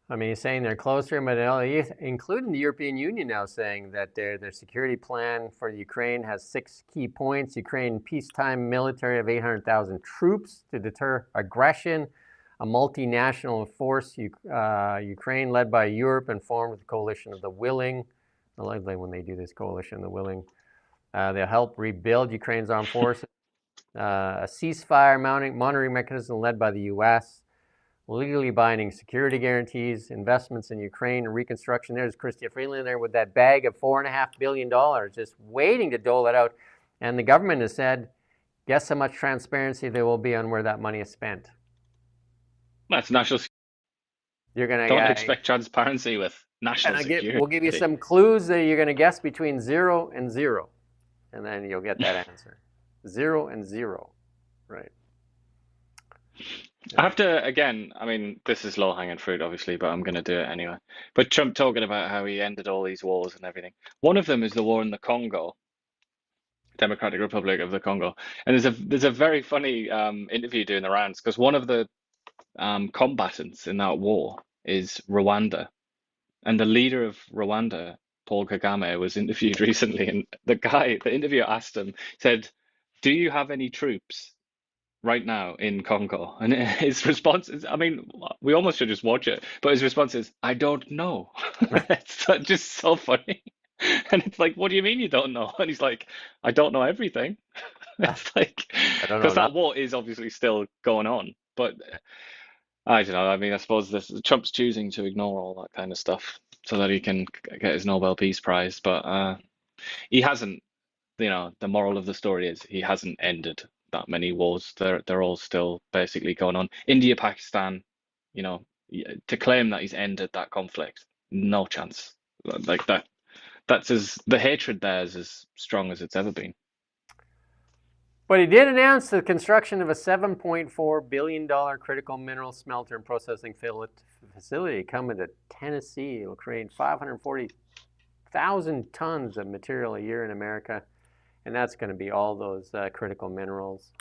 Speaker 1: I mean, he's saying they're closer, but including the European Union now saying that their security plan for Ukraine has 6 key points. Ukraine peacetime military of 800,000 troops to deter aggression, a multinational force, Ukraine led by Europe and formed with the coalition of the willing. I like when they do this coalition, the willing. They'll help rebuild Ukraine's armed forces. A ceasefire monitoring mechanism led by the U.S., legally binding security guarantees, investments in Ukraine and reconstruction. There's Chrystia Freeland there with that bag of $4.5 billion, just waiting to dole it out. And the government has said, guess how much transparency there will be on where that money is spent.
Speaker 2: That's national security.
Speaker 1: You're gonna
Speaker 2: don't expect transparency with national security.
Speaker 1: We'll give you some clues that you're going to guess between 0 and 0, and then you'll get that answer. 0 and 0, right?
Speaker 2: I have to, again, I mean, this is low-hanging fruit, obviously, but I'm going to do it anyway. But Trump talking about how he ended all these wars and everything. One of them is the war in the Congo, Democratic Republic of the Congo. And there's a very funny interview doing the rounds, because one of the combatants in that war is Rwanda. And the leader of Rwanda, Paul Kagame, was interviewed recently, and the interviewer asked him, said, "Do you have any troops right now in Congo?" And his response is, I mean, we almost should just watch it, but his response is, "I don't know." It's just so funny. And it's like, what do you mean you don't know? And he's like, I don't know everything. It's like,
Speaker 1: I don't know.
Speaker 2: because that war is obviously still going on. But I don't know. I mean, I suppose Trump's choosing to ignore all that kind of stuff so that he can get his Nobel Peace Prize. But he hasn't, the moral of the story is he hasn't ended that many wars. They're all still basically going on. India, Pakistan, to claim that he's ended that conflict, no chance. Like that. The hatred there is as strong as it's ever been.
Speaker 1: But he did announce the construction of a $7.4 billion critical mineral smelter and processing facility coming to Tennessee. It will create 540,000 tons of material a year in America. And that's going to be all those critical minerals,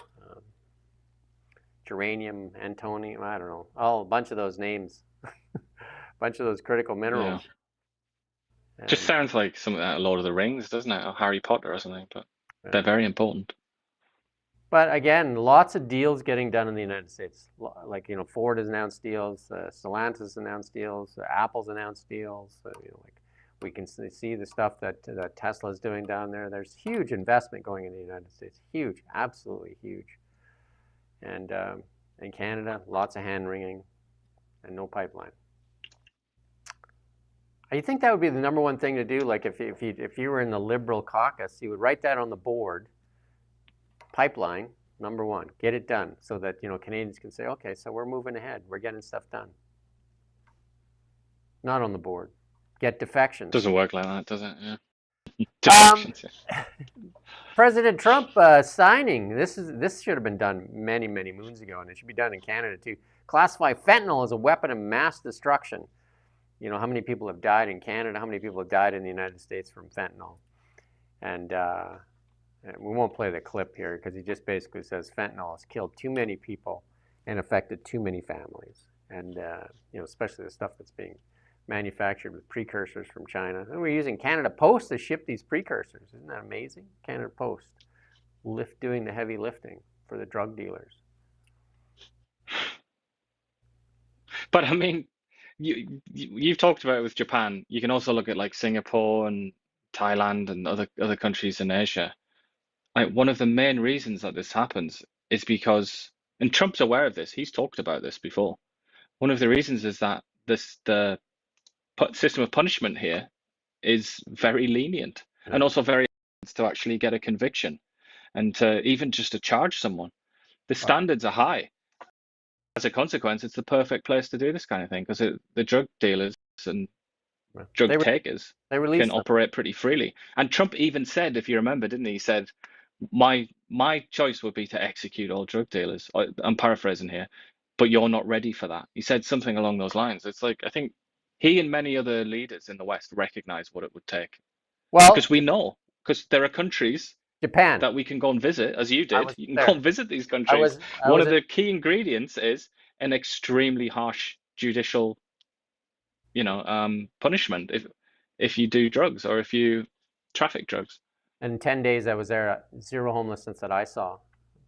Speaker 1: germanium, antimony, I don't know, a bunch of those names, a bunch of those critical minerals.
Speaker 2: Yeah. Just sounds like something out of Lord of the Rings, doesn't it? Or Harry Potter or something, but they're very important.
Speaker 1: But again, lots of deals getting done in the United States. Like, Ford has announced deals, Stellantis announced deals, Apple's announced deals. Like we can see the stuff that Tesla's doing down there. There's huge investment going in the United States. Huge, absolutely huge. And in Canada, lots of hand-wringing and no pipeline. I think that would be the number one thing to do. Like if you were in the Liberal caucus, you would write that on the board. Pipeline, number one, get it done so that Canadians can say, okay, so we're moving ahead. We're getting stuff done. Not on the board. Get defections.
Speaker 2: Doesn't work like that, does it? Yeah. Defections. Yeah.
Speaker 1: President Trump signing. This should have been done many, many moons ago, and it should be done in Canada too. Classify fentanyl as a weapon of mass destruction. How many people have died in Canada? How many people have died in the United States from fentanyl? And we won't play the clip here because he just basically says fentanyl has killed too many people and affected too many families. And especially the stuff that's being manufactured with precursors from China. And we're using Canada Post to ship these precursors. Isn't that amazing? Canada Post doing the heavy lifting for the drug dealers.
Speaker 2: But I mean, you've talked about it with Japan. You can also look at like Singapore and Thailand and other countries in Asia. Like one of the main reasons that this happens is because, and Trump's aware of this. He's talked about this before. One of the reasons is that the system of punishment here is very lenient and also very to actually get a conviction and to even just to charge someone. The standards are high. As a consequence, it's the perfect place to do this kind of thing because the drug dealers and drug takers can operate pretty freely. And Trump even said, if you remember, didn't he? He said, my choice would be to execute all drug dealers. I'm paraphrasing here, but you're not ready for that. He said something along those lines. It's like, I think he and many other leaders in the West recognize what it would take. Well, because we know, because there are countries,
Speaker 1: Japan,
Speaker 2: that we can go and visit, as you did. You can go and visit these countries. One of the key ingredients is an extremely harsh judicial, punishment if you do drugs or if you traffic drugs.
Speaker 1: In 10 days I was there, zero homelessness that I saw,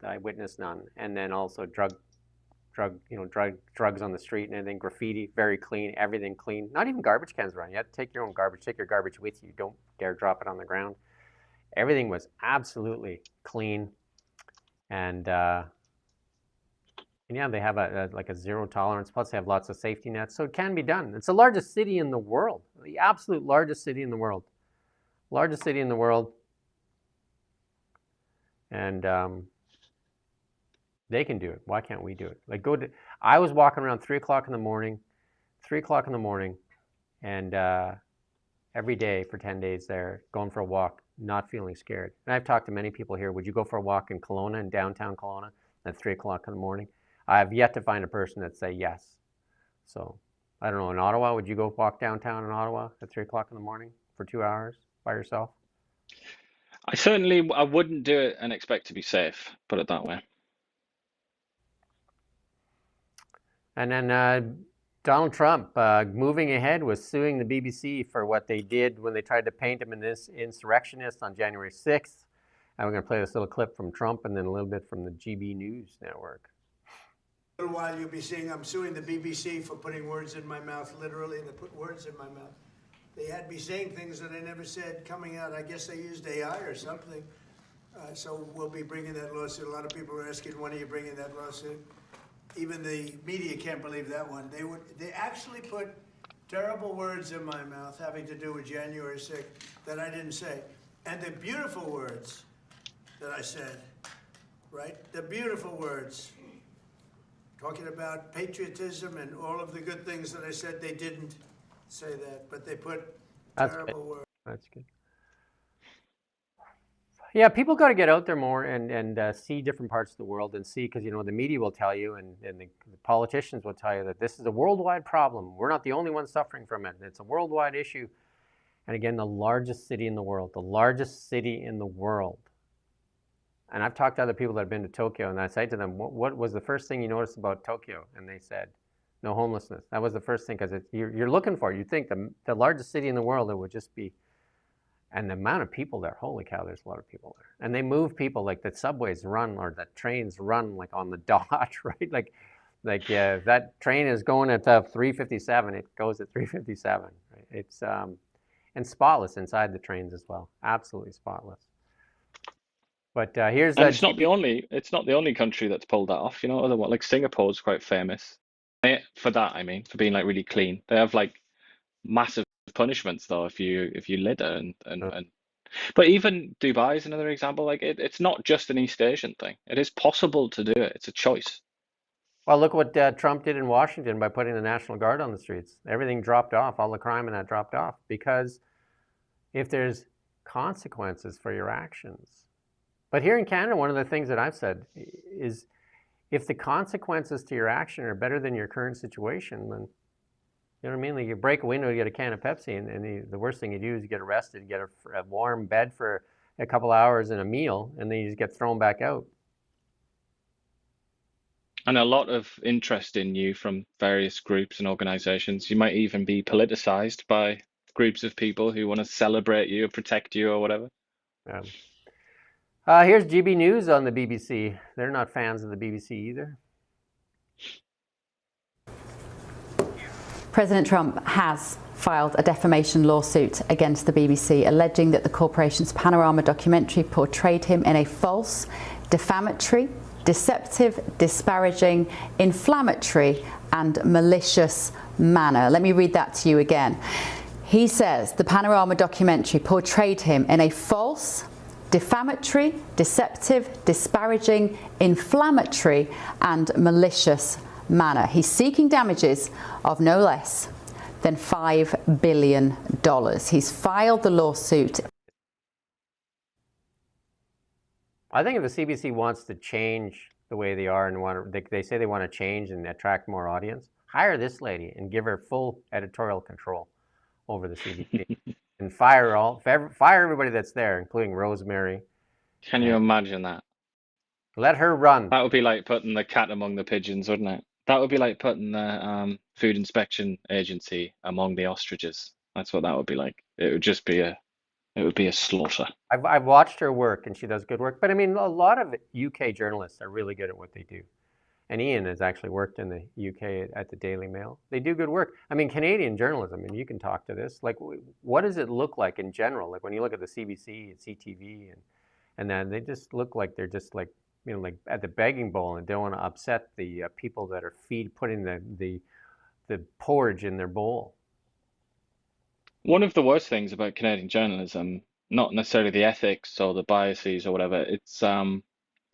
Speaker 1: that I witnessed none, and then also drugs on the street and anything, graffiti, very clean, everything clean. Not even garbage cans around. You have to take your own garbage. Take your garbage with you. Don't dare drop it on the ground. Everything was absolutely clean, and yeah, they have a zero tolerance. Plus, they have lots of safety nets, so it can be done. It's the largest city in the world, the absolute largest city in the world, and they can do it. Why can't we do it? I was walking around 3 o'clock in the morning, and every day for 10 days there, going for a walk, not feeling scared. And I've talked to many people here. Would you go for a walk in Kelowna, in downtown Kelowna, at 3 o'clock in the morning? I have yet to find a person that say yes. So I don't know, in Ottawa, would you go walk downtown in Ottawa at 3 o'clock in the morning for 2 hours by yourself?
Speaker 2: I wouldn't do it and expect to be safe, put it that way.
Speaker 1: And then Donald Trump, moving ahead, was suing the BBC for what they did when they tried to paint him as an insurrectionist on January 6th. And we're going to play this little clip from Trump and then a little bit from the GB News Network.
Speaker 19: A little while you'll be seeing I'm suing the BBC for putting words in my mouth, literally. They put words in my mouth. they had me saying things that I never said coming out. I guess they used AI or something. So we'll be bringing that lawsuit. A lot of people are asking, when are you bringing that lawsuit? Even the media can't believe that one. They actually put terrible words in my mouth having to do with January 6th that I didn't say. And the beautiful words that I said, right? The beautiful words, talking about patriotism and all of the good things that I said, they didn't say that, but they put terrible words.
Speaker 1: That's good. Yeah, people got to get out there more and see different parts of the world and see, because, you know, the media will tell you and the politicians will tell you that this is a worldwide problem. We're not the only ones suffering from it. It's a worldwide issue. And again, the largest city in the world, And I've talked to other people that have been to Tokyo, and I say to them, what was the first thing you noticed about Tokyo? And they said, no homelessness. That was the first thing, because you're looking for it. You think the largest city in the world, it would just be. And the amount of people there, holy cow, there's a lot of people there. And they move people, like the subways run or the trains run like on the dot, right? Like that train is going at 3:57, it goes at 3:57, right? It's, and spotless inside the trains as well, absolutely spotless. But here's
Speaker 2: and it's not the only country that's pulled that off. You know, other one like Singapore's quite famous for that. I mean, for being like really clean. They have like massive punishments though if you litter and but even Dubai is another example. Like it's not just an East Asian thing. It is possible to do it. It's a choice.
Speaker 1: Well, look what Trump did in Washington by putting the National Guard on the streets. Everything dropped off, all the crime and that dropped off, because if there's consequences for your actions. But here in Canada, one of the things that I've said is if the consequences to your action are better than your current situation, then, you know what I mean? Like you break a window, you get a can of Pepsi, and the worst thing you do is you get arrested, you get a warm bed for a couple hours and a meal, and then you just get thrown back out.
Speaker 2: And a lot of interest in you from various groups and organizations. You might even be politicized by groups of people who want to celebrate you or protect you or whatever.
Speaker 1: Here's GB News on the BBC. They're not fans of the BBC either.
Speaker 20: President Trump has filed a defamation lawsuit against the BBC, alleging that the corporation's Panorama documentary portrayed him in a false, defamatory, deceptive, disparaging, inflammatory, and malicious manner. Let me read that to you again. He says the Panorama documentary portrayed him in a false, defamatory, deceptive, disparaging, inflammatory, and malicious manner. He's seeking damages of no less than $5 billion. He's filed the lawsuit.
Speaker 1: I think if the CBC wants to change the way they are and they say they want to change and attract more audience, hire this lady and give her full editorial control over the CBC and fire everybody that's there, including Rosemary.
Speaker 2: Can you imagine that?
Speaker 1: Let her run.
Speaker 2: That would be like putting the cat among the pigeons, wouldn't it? That would be like putting the Food Inspection Agency among the ostriches. That's what that would be like. It would just be a slaughter.
Speaker 1: I've watched her work, and she does good work. But I mean, a lot of UK journalists are really good at what they do. And Iain has actually worked in the UK at the Daily Mail. They do good work. I mean, Canadian journalism, and you can talk to this. Like, what does it look like in general? Like when you look at the CBC and CTV, and then they just look like they're just like, you know, like at the begging bowl and don't want to upset the people that are putting the porridge in their bowl.
Speaker 2: One of the worst things about Canadian journalism, not necessarily the ethics or the biases or whatever, it's the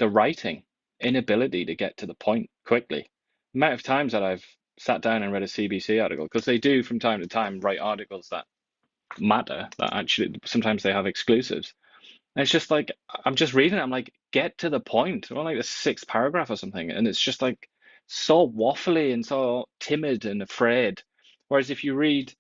Speaker 2: writing, inability to get to the point quickly. The amount of times that I've sat down and read a CBC article, because they do from time to time write articles that matter, that actually sometimes they have exclusives. And it's just like, I'm just reading it, I'm like, get to the point. We're on like the 6th paragraph or something. And it's just like so waffly and so timid and afraid. Whereas if you read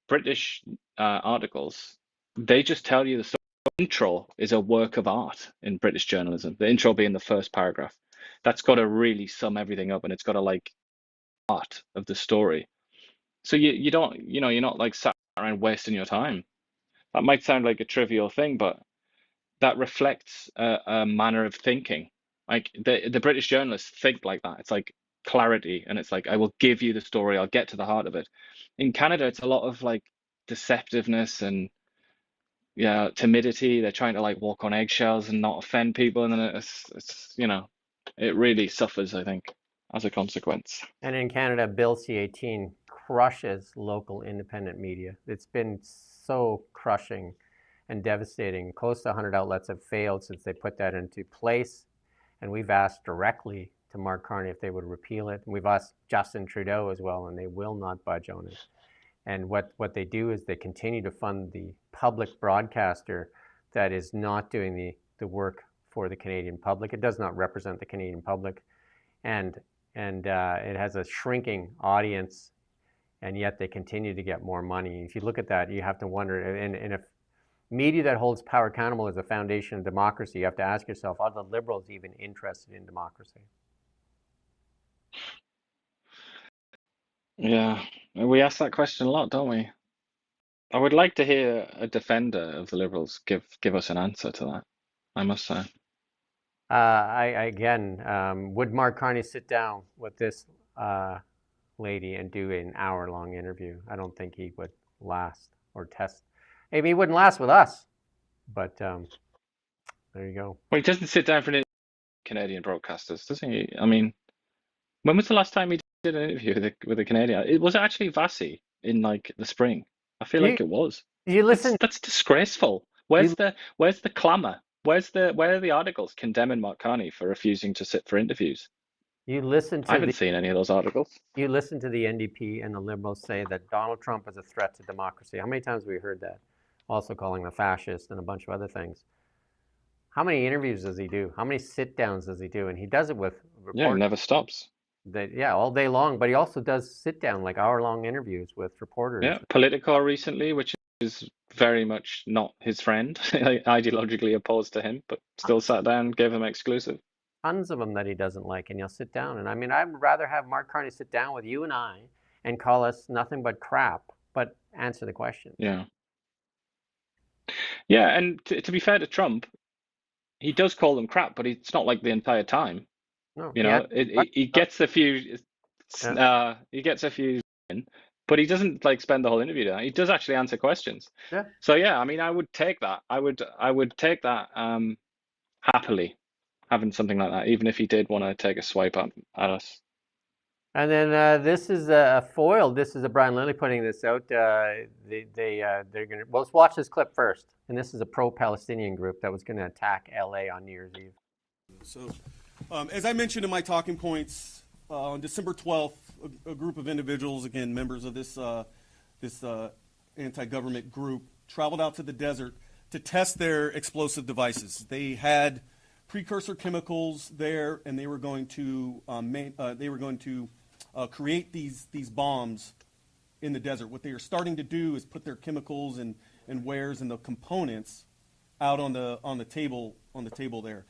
Speaker 2: British articles, they just tell you the story. The intro is a work of art in British journalism. The intro being the first paragraph. That's got to really sum everything up, and it's got to like art of the story. So you don't, you know, you're not like sat around wasting your time. That might sound like a trivial thing, but that reflects a manner of thinking. Like the British journalists think like that. It's like clarity, and it's like, I will give you the story, I'll get to the heart of it. In Canada, it's a lot of like deceptiveness and timidity. They're trying to like walk on eggshells and not offend people, and then it's it really suffers, I think, as a consequence.
Speaker 1: And in Canada, Bill C-18 crushes local independent media. It's been so crushing and devastating. Close to 100 outlets have failed since they put that into place. And we've asked directly to Mark Carney if they would repeal it. And we've asked Justin Trudeau as well, and they will not budge on it. And what they do is they continue to fund the public broadcaster that is not doing the work for the Canadian public. It does not represent the Canadian public. And it has a shrinking audience, and yet they continue to get more money. If you look at that, you have to wonder, and if media that holds power accountable is a foundation of democracy, you have to ask yourself, are the Liberals even interested in democracy?
Speaker 2: Yeah, we ask that question a lot, don't we? I would like to hear a defender of the Liberals give us an answer to that, I must say.
Speaker 1: Would Mark Carney sit down with this lady and do an hour-long interview? I don't think he would last or test. Maybe he wouldn't last with us, but there you go.
Speaker 2: Well, he doesn't sit down for an Canadian broadcasters, doesn't he? I mean, when was the last time he did an interview with a Canadian? It was actually Vasi in like the spring. I feel like it was.
Speaker 1: You listen.
Speaker 2: That's disgraceful. Where's the clamour? Where are the articles condemning Mark Carney for refusing to sit for interviews?
Speaker 1: You listen to
Speaker 2: I haven't seen any of those articles.
Speaker 1: You listen to the NDP and the Liberals say that Donald Trump is a threat to democracy. How many times have we heard that? Also calling him a fascist and a bunch of other things. How many interviews does he do? How many sit-downs does he do? And he does it with reporters.
Speaker 2: Yeah, he never stops.
Speaker 1: All day long. But he also does sit-down, like hour-long interviews with reporters.
Speaker 2: Yeah, Politico recently, which is very much not his friend, ideologically opposed to him, but still sat down, gave him exclusive.
Speaker 1: Tons of them that he doesn't like, and he'll sit down. And I mean, I'd rather have Mark Carney sit down with you and I and call us nothing but crap, but answer the question.
Speaker 2: Yeah. Yeah, and to be fair to Trump, he does call them crap, but it's not like the entire time.
Speaker 1: No,
Speaker 2: he gets a few. He gets a few in, but he doesn't like spend the whole interview doing that. He does actually answer questions.
Speaker 1: Yeah.
Speaker 2: So yeah, I mean, I would take that. I would take that happily, having something like that, even if he did want to take a swipe at us.
Speaker 1: And then this is a foil. This is a Brian Lilly putting this out. They're gonna. Well, let's watch this clip first. And this is a pro-Palestinian group that was going to attack LA on New Year's Eve.
Speaker 3: So, as I mentioned in my talking points, on December 12th, a group of individuals, again members of this anti-government group, traveled out to the desert to test their explosive devices. They had precursor chemicals there, and they were going to create these bombs in the desert. What they are starting to do is put their chemicals and wares and the components out on the table there.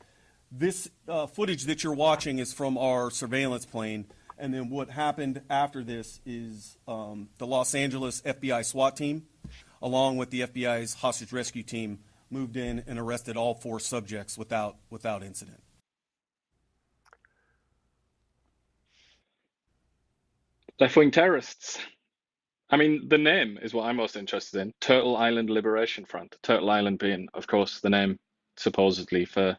Speaker 3: This footage that you're watching is from our surveillance plane, and then what happened after this is the Los Angeles FBI SWAT team, along with the FBI's hostage rescue team, moved in and arrested all 4 subjects without incident.
Speaker 2: Left-wing terrorists. I mean, the name is what I'm most interested in. Turtle Island Liberation Front. Turtle Island being, of course, the name supposedly for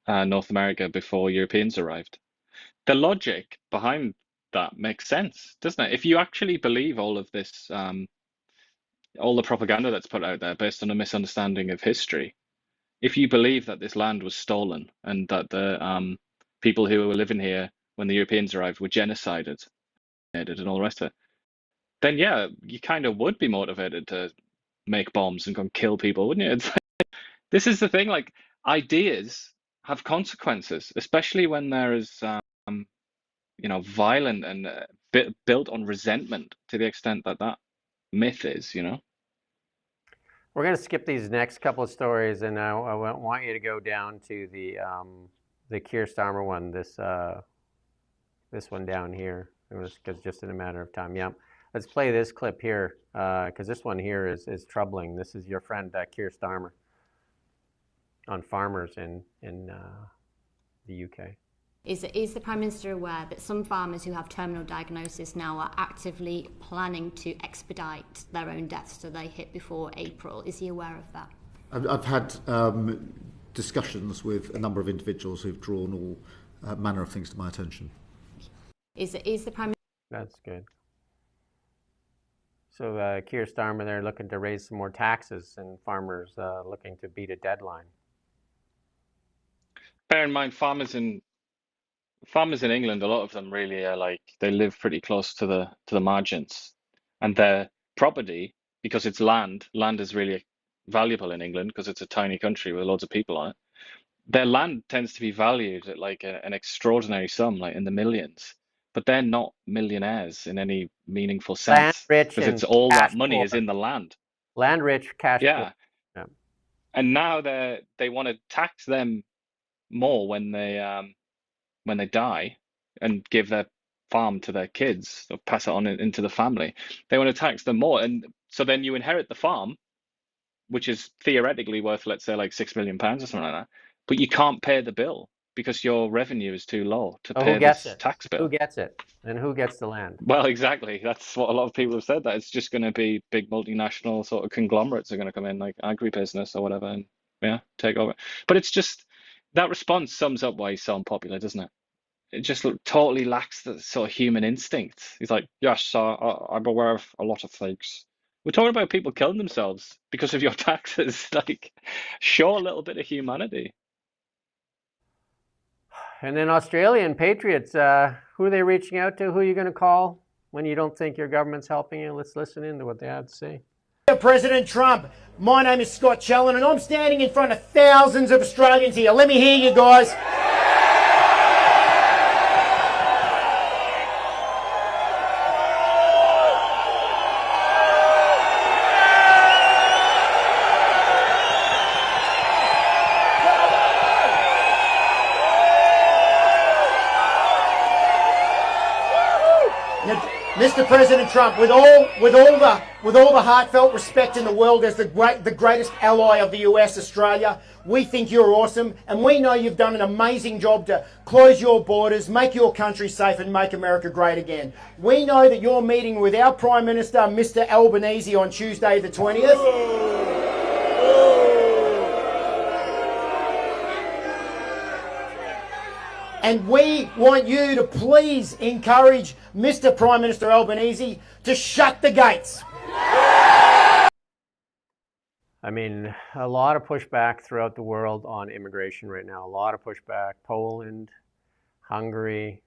Speaker 2: North America before Europeans arrived. The logic behind that makes sense, doesn't it? If you actually believe all of this, all the propaganda that's put out there based on a misunderstanding of history, if you believe that this land was stolen and that the people who were living here when the Europeans arrived were genocided and all the rest of it, then yeah, you kind of would be motivated to make bombs and go and kill people, wouldn't you? It's like, this is the thing, like, ideas have consequences, especially when there is, violent and built on resentment to the extent that that myth is,
Speaker 1: We're going to skip these next couple of stories, and I want you to go down to the Keir Starmer one, this one down here, because just in a matter of time. Yeah. Let's play this clip here, because this one here is troubling. This is your friend Keir Starmer on farmers in the UK.
Speaker 21: Is the Prime Minister aware that some farmers who have terminal diagnosis now are actively planning to expedite their own deaths so they hit before April? Is he aware of that?
Speaker 22: I've had discussions with a number of individuals who've drawn all manner of things to my attention.
Speaker 21: Is the Prime
Speaker 1: That's good. So Keir Starmer, they're looking to raise some more taxes, and farmers looking to beat a deadline.
Speaker 2: Bear in mind, farmers in England, a lot of them really are like, they live pretty close to the margins, and their property, because it's land is really valuable in England because it's a tiny country with loads of people on it. Their land tends to be valued at like an extraordinary sum, like in the millions, but they're not millionaires in any meaningful
Speaker 1: Land
Speaker 2: sense
Speaker 1: rich
Speaker 2: because
Speaker 1: and
Speaker 2: it's all that money
Speaker 1: poor.
Speaker 2: is in the land.
Speaker 1: Land rich, cash
Speaker 2: Yeah.
Speaker 1: poor. Yeah.
Speaker 2: And now they want to tax them more when they die and give their farm to their kids or pass it on into the family. They want to tax them more, and so then you inherit the farm, which is theoretically worth, let's say, like £6 million or something like that, but you can't pay the bill because your revenue is too low to pay
Speaker 1: Who gets
Speaker 2: this
Speaker 1: it?
Speaker 2: tax bill.
Speaker 1: Who gets it? And who gets the land?
Speaker 2: Well, exactly. That's what a lot of people have said, that it's just going to be big multinational sort of conglomerates are going to come in, like agribusiness or whatever, and take over. But it's just, that response sums up why he's so unpopular, doesn't it? It just totally lacks the sort of human instinct. He's like, yes, I'm aware of a lot of things. We're talking about people killing themselves because of your taxes. Like, show a little bit of humanity.
Speaker 1: And then Australian patriots, who are they reaching out to? Who are you going to call when you don't think your government's helping you? Let's listen in to what they have to say.
Speaker 23: President Trump, my name is Scott Challen and I'm standing in front of thousands of Australians here. Let me hear you guys. Mr. President Trump, with all the heartfelt respect in the world as the greatest ally of the US, Australia, we think you're awesome, and we know you've done an amazing job to close your borders, make your country safe, and make America great again. We know that you're meeting with our Prime Minister, Mr. Albanese, on Tuesday the 20th. And we want you to please encourage Mr. Prime Minister Albanese to shut the gates.
Speaker 1: I mean, a lot of pushback throughout the world on immigration right now. A lot of pushback. Poland, Hungary,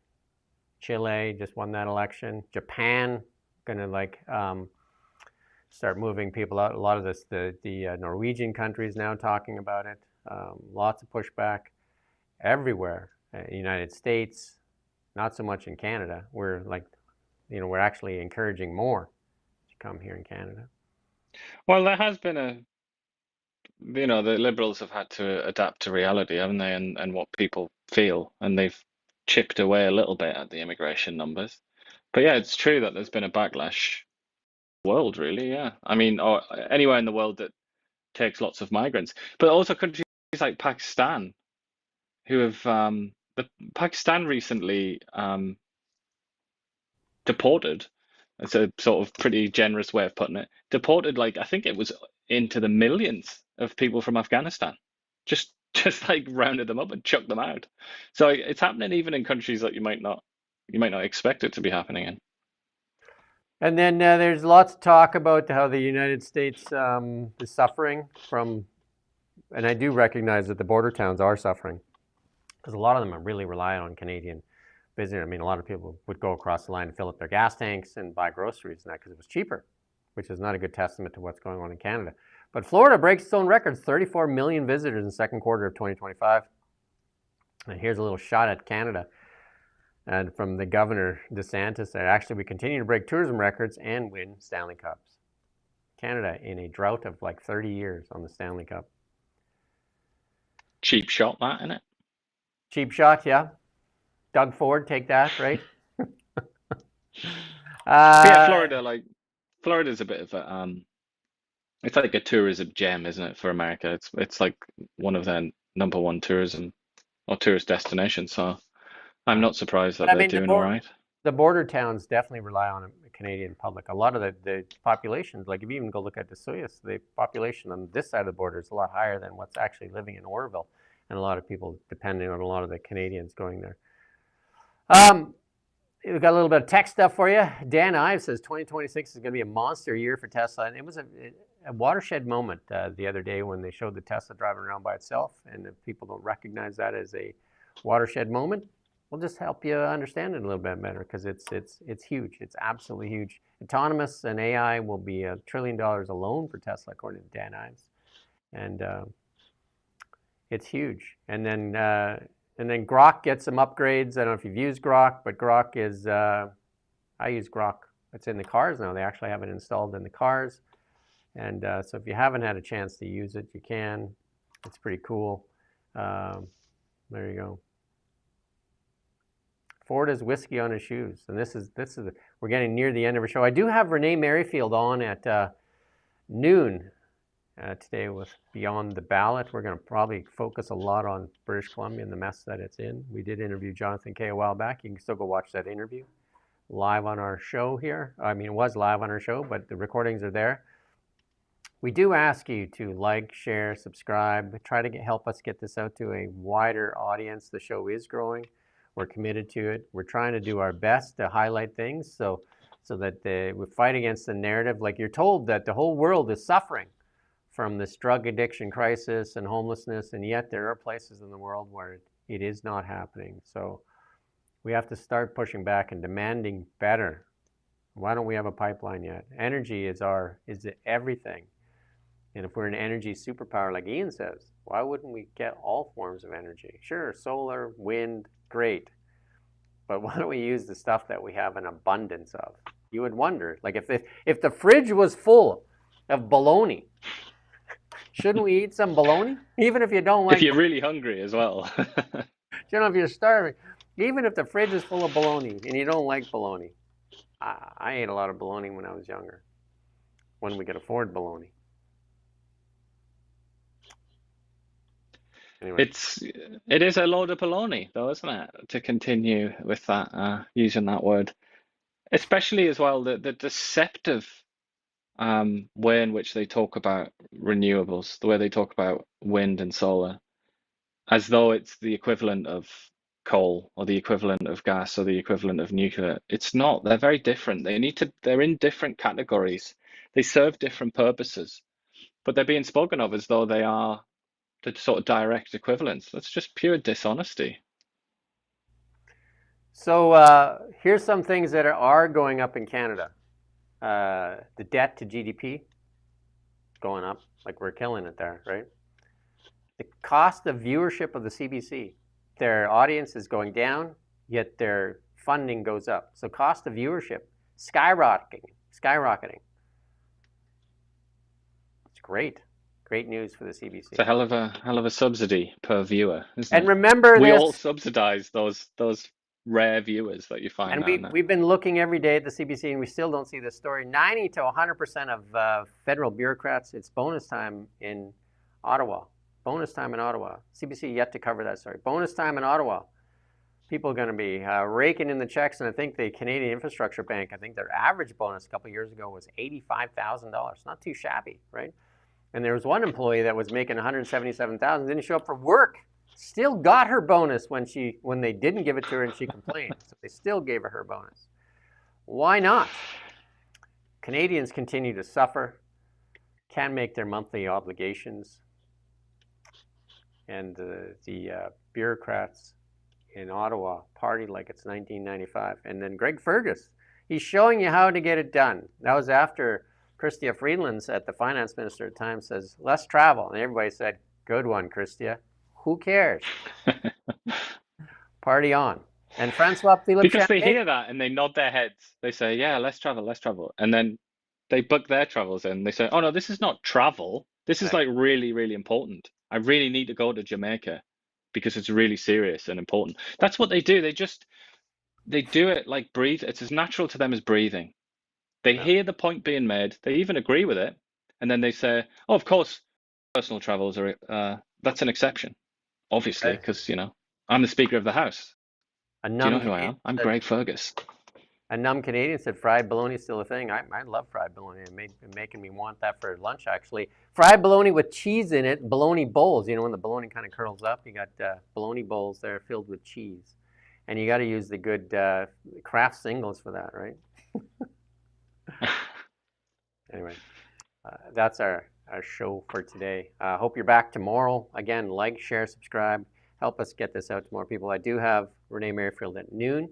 Speaker 1: Chile just won that election. Japan gonna start moving people out. A lot of the Norwegian countries now talking about it. Lots of pushback everywhere. United States, not so much in Canada. We're we're actually encouraging more to come here in Canada.
Speaker 2: Well, there has been the Liberals have had to adapt to reality, haven't they, and what people feel, and they've chipped away a little bit at the immigration numbers. But yeah, it's true that there's been a backlash in the world, really, yeah. I mean, or anywhere in the world that takes lots of migrants, but also countries like Pakistan, who have Pakistan recently deported. It's a sort of pretty generous way of putting it. Deported, I think it was into the millions of people from Afghanistan. Just like rounded them up and chucked them out. So it's happening even in countries that you might not expect it to be happening in.
Speaker 1: And then there's lots of talk about how the United States is suffering from, and I do recognize that the border towns are suffering, because a lot of them are really reliant on Canadian visitor. I mean, a lot of people would go across the line and fill up their gas tanks and buy groceries and that because it was cheaper, which is not a good testament to what's going on in Canada. But Florida breaks its own records, 34 million visitors in the second quarter of 2025. And here's a little shot at Canada. And from the Governor DeSantis, that actually we continue to break tourism records and win Stanley Cups. Canada in a drought of 30 years on the Stanley Cup.
Speaker 2: Cheap shot, that, isn't it?
Speaker 1: Cheap shot, yeah. Doug Ford, take that, right?
Speaker 2: Yeah, Florida's a bit of a it's like a tourism gem, isn't it, for America? It's like one of their number one tourism or tourist destinations. So I'm not surprised that
Speaker 1: But I
Speaker 2: they're
Speaker 1: mean,
Speaker 2: doing all right.
Speaker 1: the border towns definitely rely on the Canadian public. A lot of the populations, like if you even go look at the Soyuz, the population on this side of the border is a lot higher than what's actually living in Orville, and a lot of people depending on a lot of the Canadians going there. We've got a little bit of tech stuff for you. Dan Ives says 2026 is going to be a monster year for Tesla, and it was a watershed moment the other day when they showed the Tesla driving around by itself, and if people don't recognize that as a watershed moment, we'll just help you understand it a little bit better, because it's huge. It's absolutely huge. Autonomous and AI will be $1 trillion alone for Tesla, according to Dan Ives, and it's huge. And then Grok gets some upgrades. I don't know if you've used Grok, but Grok is, I use Grok. It's in the cars now. They actually have it installed in the cars. And so if you haven't had a chance to use it, you can. It's pretty cool. There you go. Ford has whiskey on his shoes. And we're getting near the end of our show. I do have Renee Merrifield on at noon today with Beyond the Ballot. We're going to probably focus a lot on British Columbia and the mess that it's in. We did interview Jonathan Kay a while back. You can still go watch that interview live on our show here. I mean, it was live on our show, but the recordings are there. We do ask you to like, share, subscribe, try to help us get this out to a wider audience. The show is growing. We're committed to it. We're trying to do our best to highlight things so that we fight against the narrative. Like, you're told that the whole world is suffering from this drug addiction crisis and homelessness, and yet there are places in the world where it is not happening. So we have to start pushing back and demanding better. Why don't we have a pipeline yet? Energy is everything. And if we're an energy superpower, like Iain says, why wouldn't we get all forms of energy? Sure, solar, wind, great. But why don't we use the stuff that we have an abundance of? You would wonder, like if the fridge was full of bologna, shouldn't we eat some bologna? Even if you don't like...
Speaker 2: If you're really hungry as well.
Speaker 1: You know, if you're starving, even if the fridge is full of bologna and you don't like bologna. I ate a lot of bologna when I was younger, when we could afford bologna. Anyway.
Speaker 2: It is a load of baloney, though, isn't it? To continue with that, using that word, especially as well the deceptive way in which they talk about renewables, the way they talk about wind and solar, as though it's the equivalent of coal or the equivalent of gas or the equivalent of nuclear. It's not. They're very different. They're in different categories. They serve different purposes, but they're being spoken of as though they are the sort of direct equivalents. That's just pure dishonesty.
Speaker 1: So here's some things that are going up in Canada. The debt to GDP going up, like we're killing it there, right? The cost of viewership of the CBC, their audience is going down, yet their funding goes up. So cost of viewership skyrocketing. It's great. Great news for the CBC.
Speaker 2: It's a hell of a subsidy per viewer, isn't it?
Speaker 1: And remember,
Speaker 2: we all subsidize those rare viewers that you find.
Speaker 1: And we've been looking every day at the CBC, and we still don't see this story. 90 to 100% of federal bureaucrats, it's bonus time in Ottawa. Bonus time in Ottawa. CBC yet to cover that story. Bonus time in Ottawa. People are going to be raking in the checks, and I think the Canadian Infrastructure Bank, I think their average bonus a couple of years ago was $85,000. Not too shabby, right? And there was one employee that was making $177,000, didn't show up for work. Still got her bonus when they didn't give it to her and she complained. So they still gave her bonus. Why not? Canadians continue to suffer, can't make their monthly obligations, and the bureaucrats in Ottawa party like it's 1995. And then Greg Fergus, he's showing you how to get it done. That was after Chrystia Freeland said, the finance minister at the time, says, less travel. And everybody said, good one, Chrystia. Who cares? Party on. And Francois Philippe
Speaker 2: because they hear that and they nod their heads. They say, yeah, let's travel. And then they book their travels in. They say, oh, no, this is not travel. This is like really, really important. I really need to go to Jamaica because it's really serious and important. That's what they do. They do it like breathe. It's as natural to them as breathing. They hear the point being made. They even agree with it. And then they say, oh, of course, personal travels are, that's an exception, obviously, because, I'm the Speaker of the House.
Speaker 1: A
Speaker 2: Do you
Speaker 1: numb
Speaker 2: know who I am?
Speaker 1: Canadian
Speaker 2: I'm
Speaker 1: said-
Speaker 2: Greg Fergus.
Speaker 1: A numb Canadian said fried bologna is still a thing. I love fried bologna. It's making me want that for lunch, actually. Fried bologna with cheese in it, bologna bowls. You know, when the bologna kind of curls up, you got bologna bowls there filled with cheese. And you got to use the good Kraft singles for that, right? Anyway, that's our show for today. Hope you're back tomorrow. Again, like, share, subscribe. Help us get this out to more people. I do have Renee Merrifield at noon.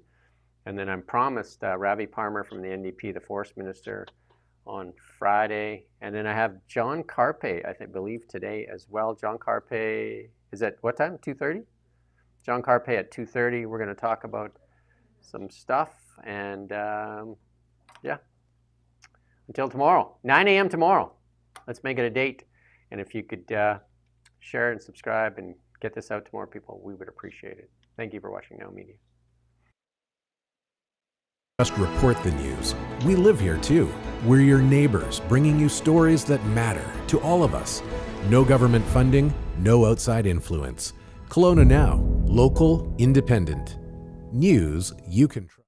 Speaker 1: And then I'm promised Ravi Parmar from the NDP, the Forest Minister, on Friday. And then I have John Carpe, I believe today as well. John Carpe is at what time? 2:30? John Carpe at 2:30. We're going to talk about some stuff. And yeah, until tomorrow, 9 a.m. tomorrow. Let's make it a date. And if you could share and subscribe and get this out to more people, we would appreciate it. Thank you for watching Now Media.
Speaker 4: Just report the news. We live here too. We're your neighbors, bringing you stories that matter to all of us. No government funding, no outside influence. Kelowna Now, local, independent. News you can trust.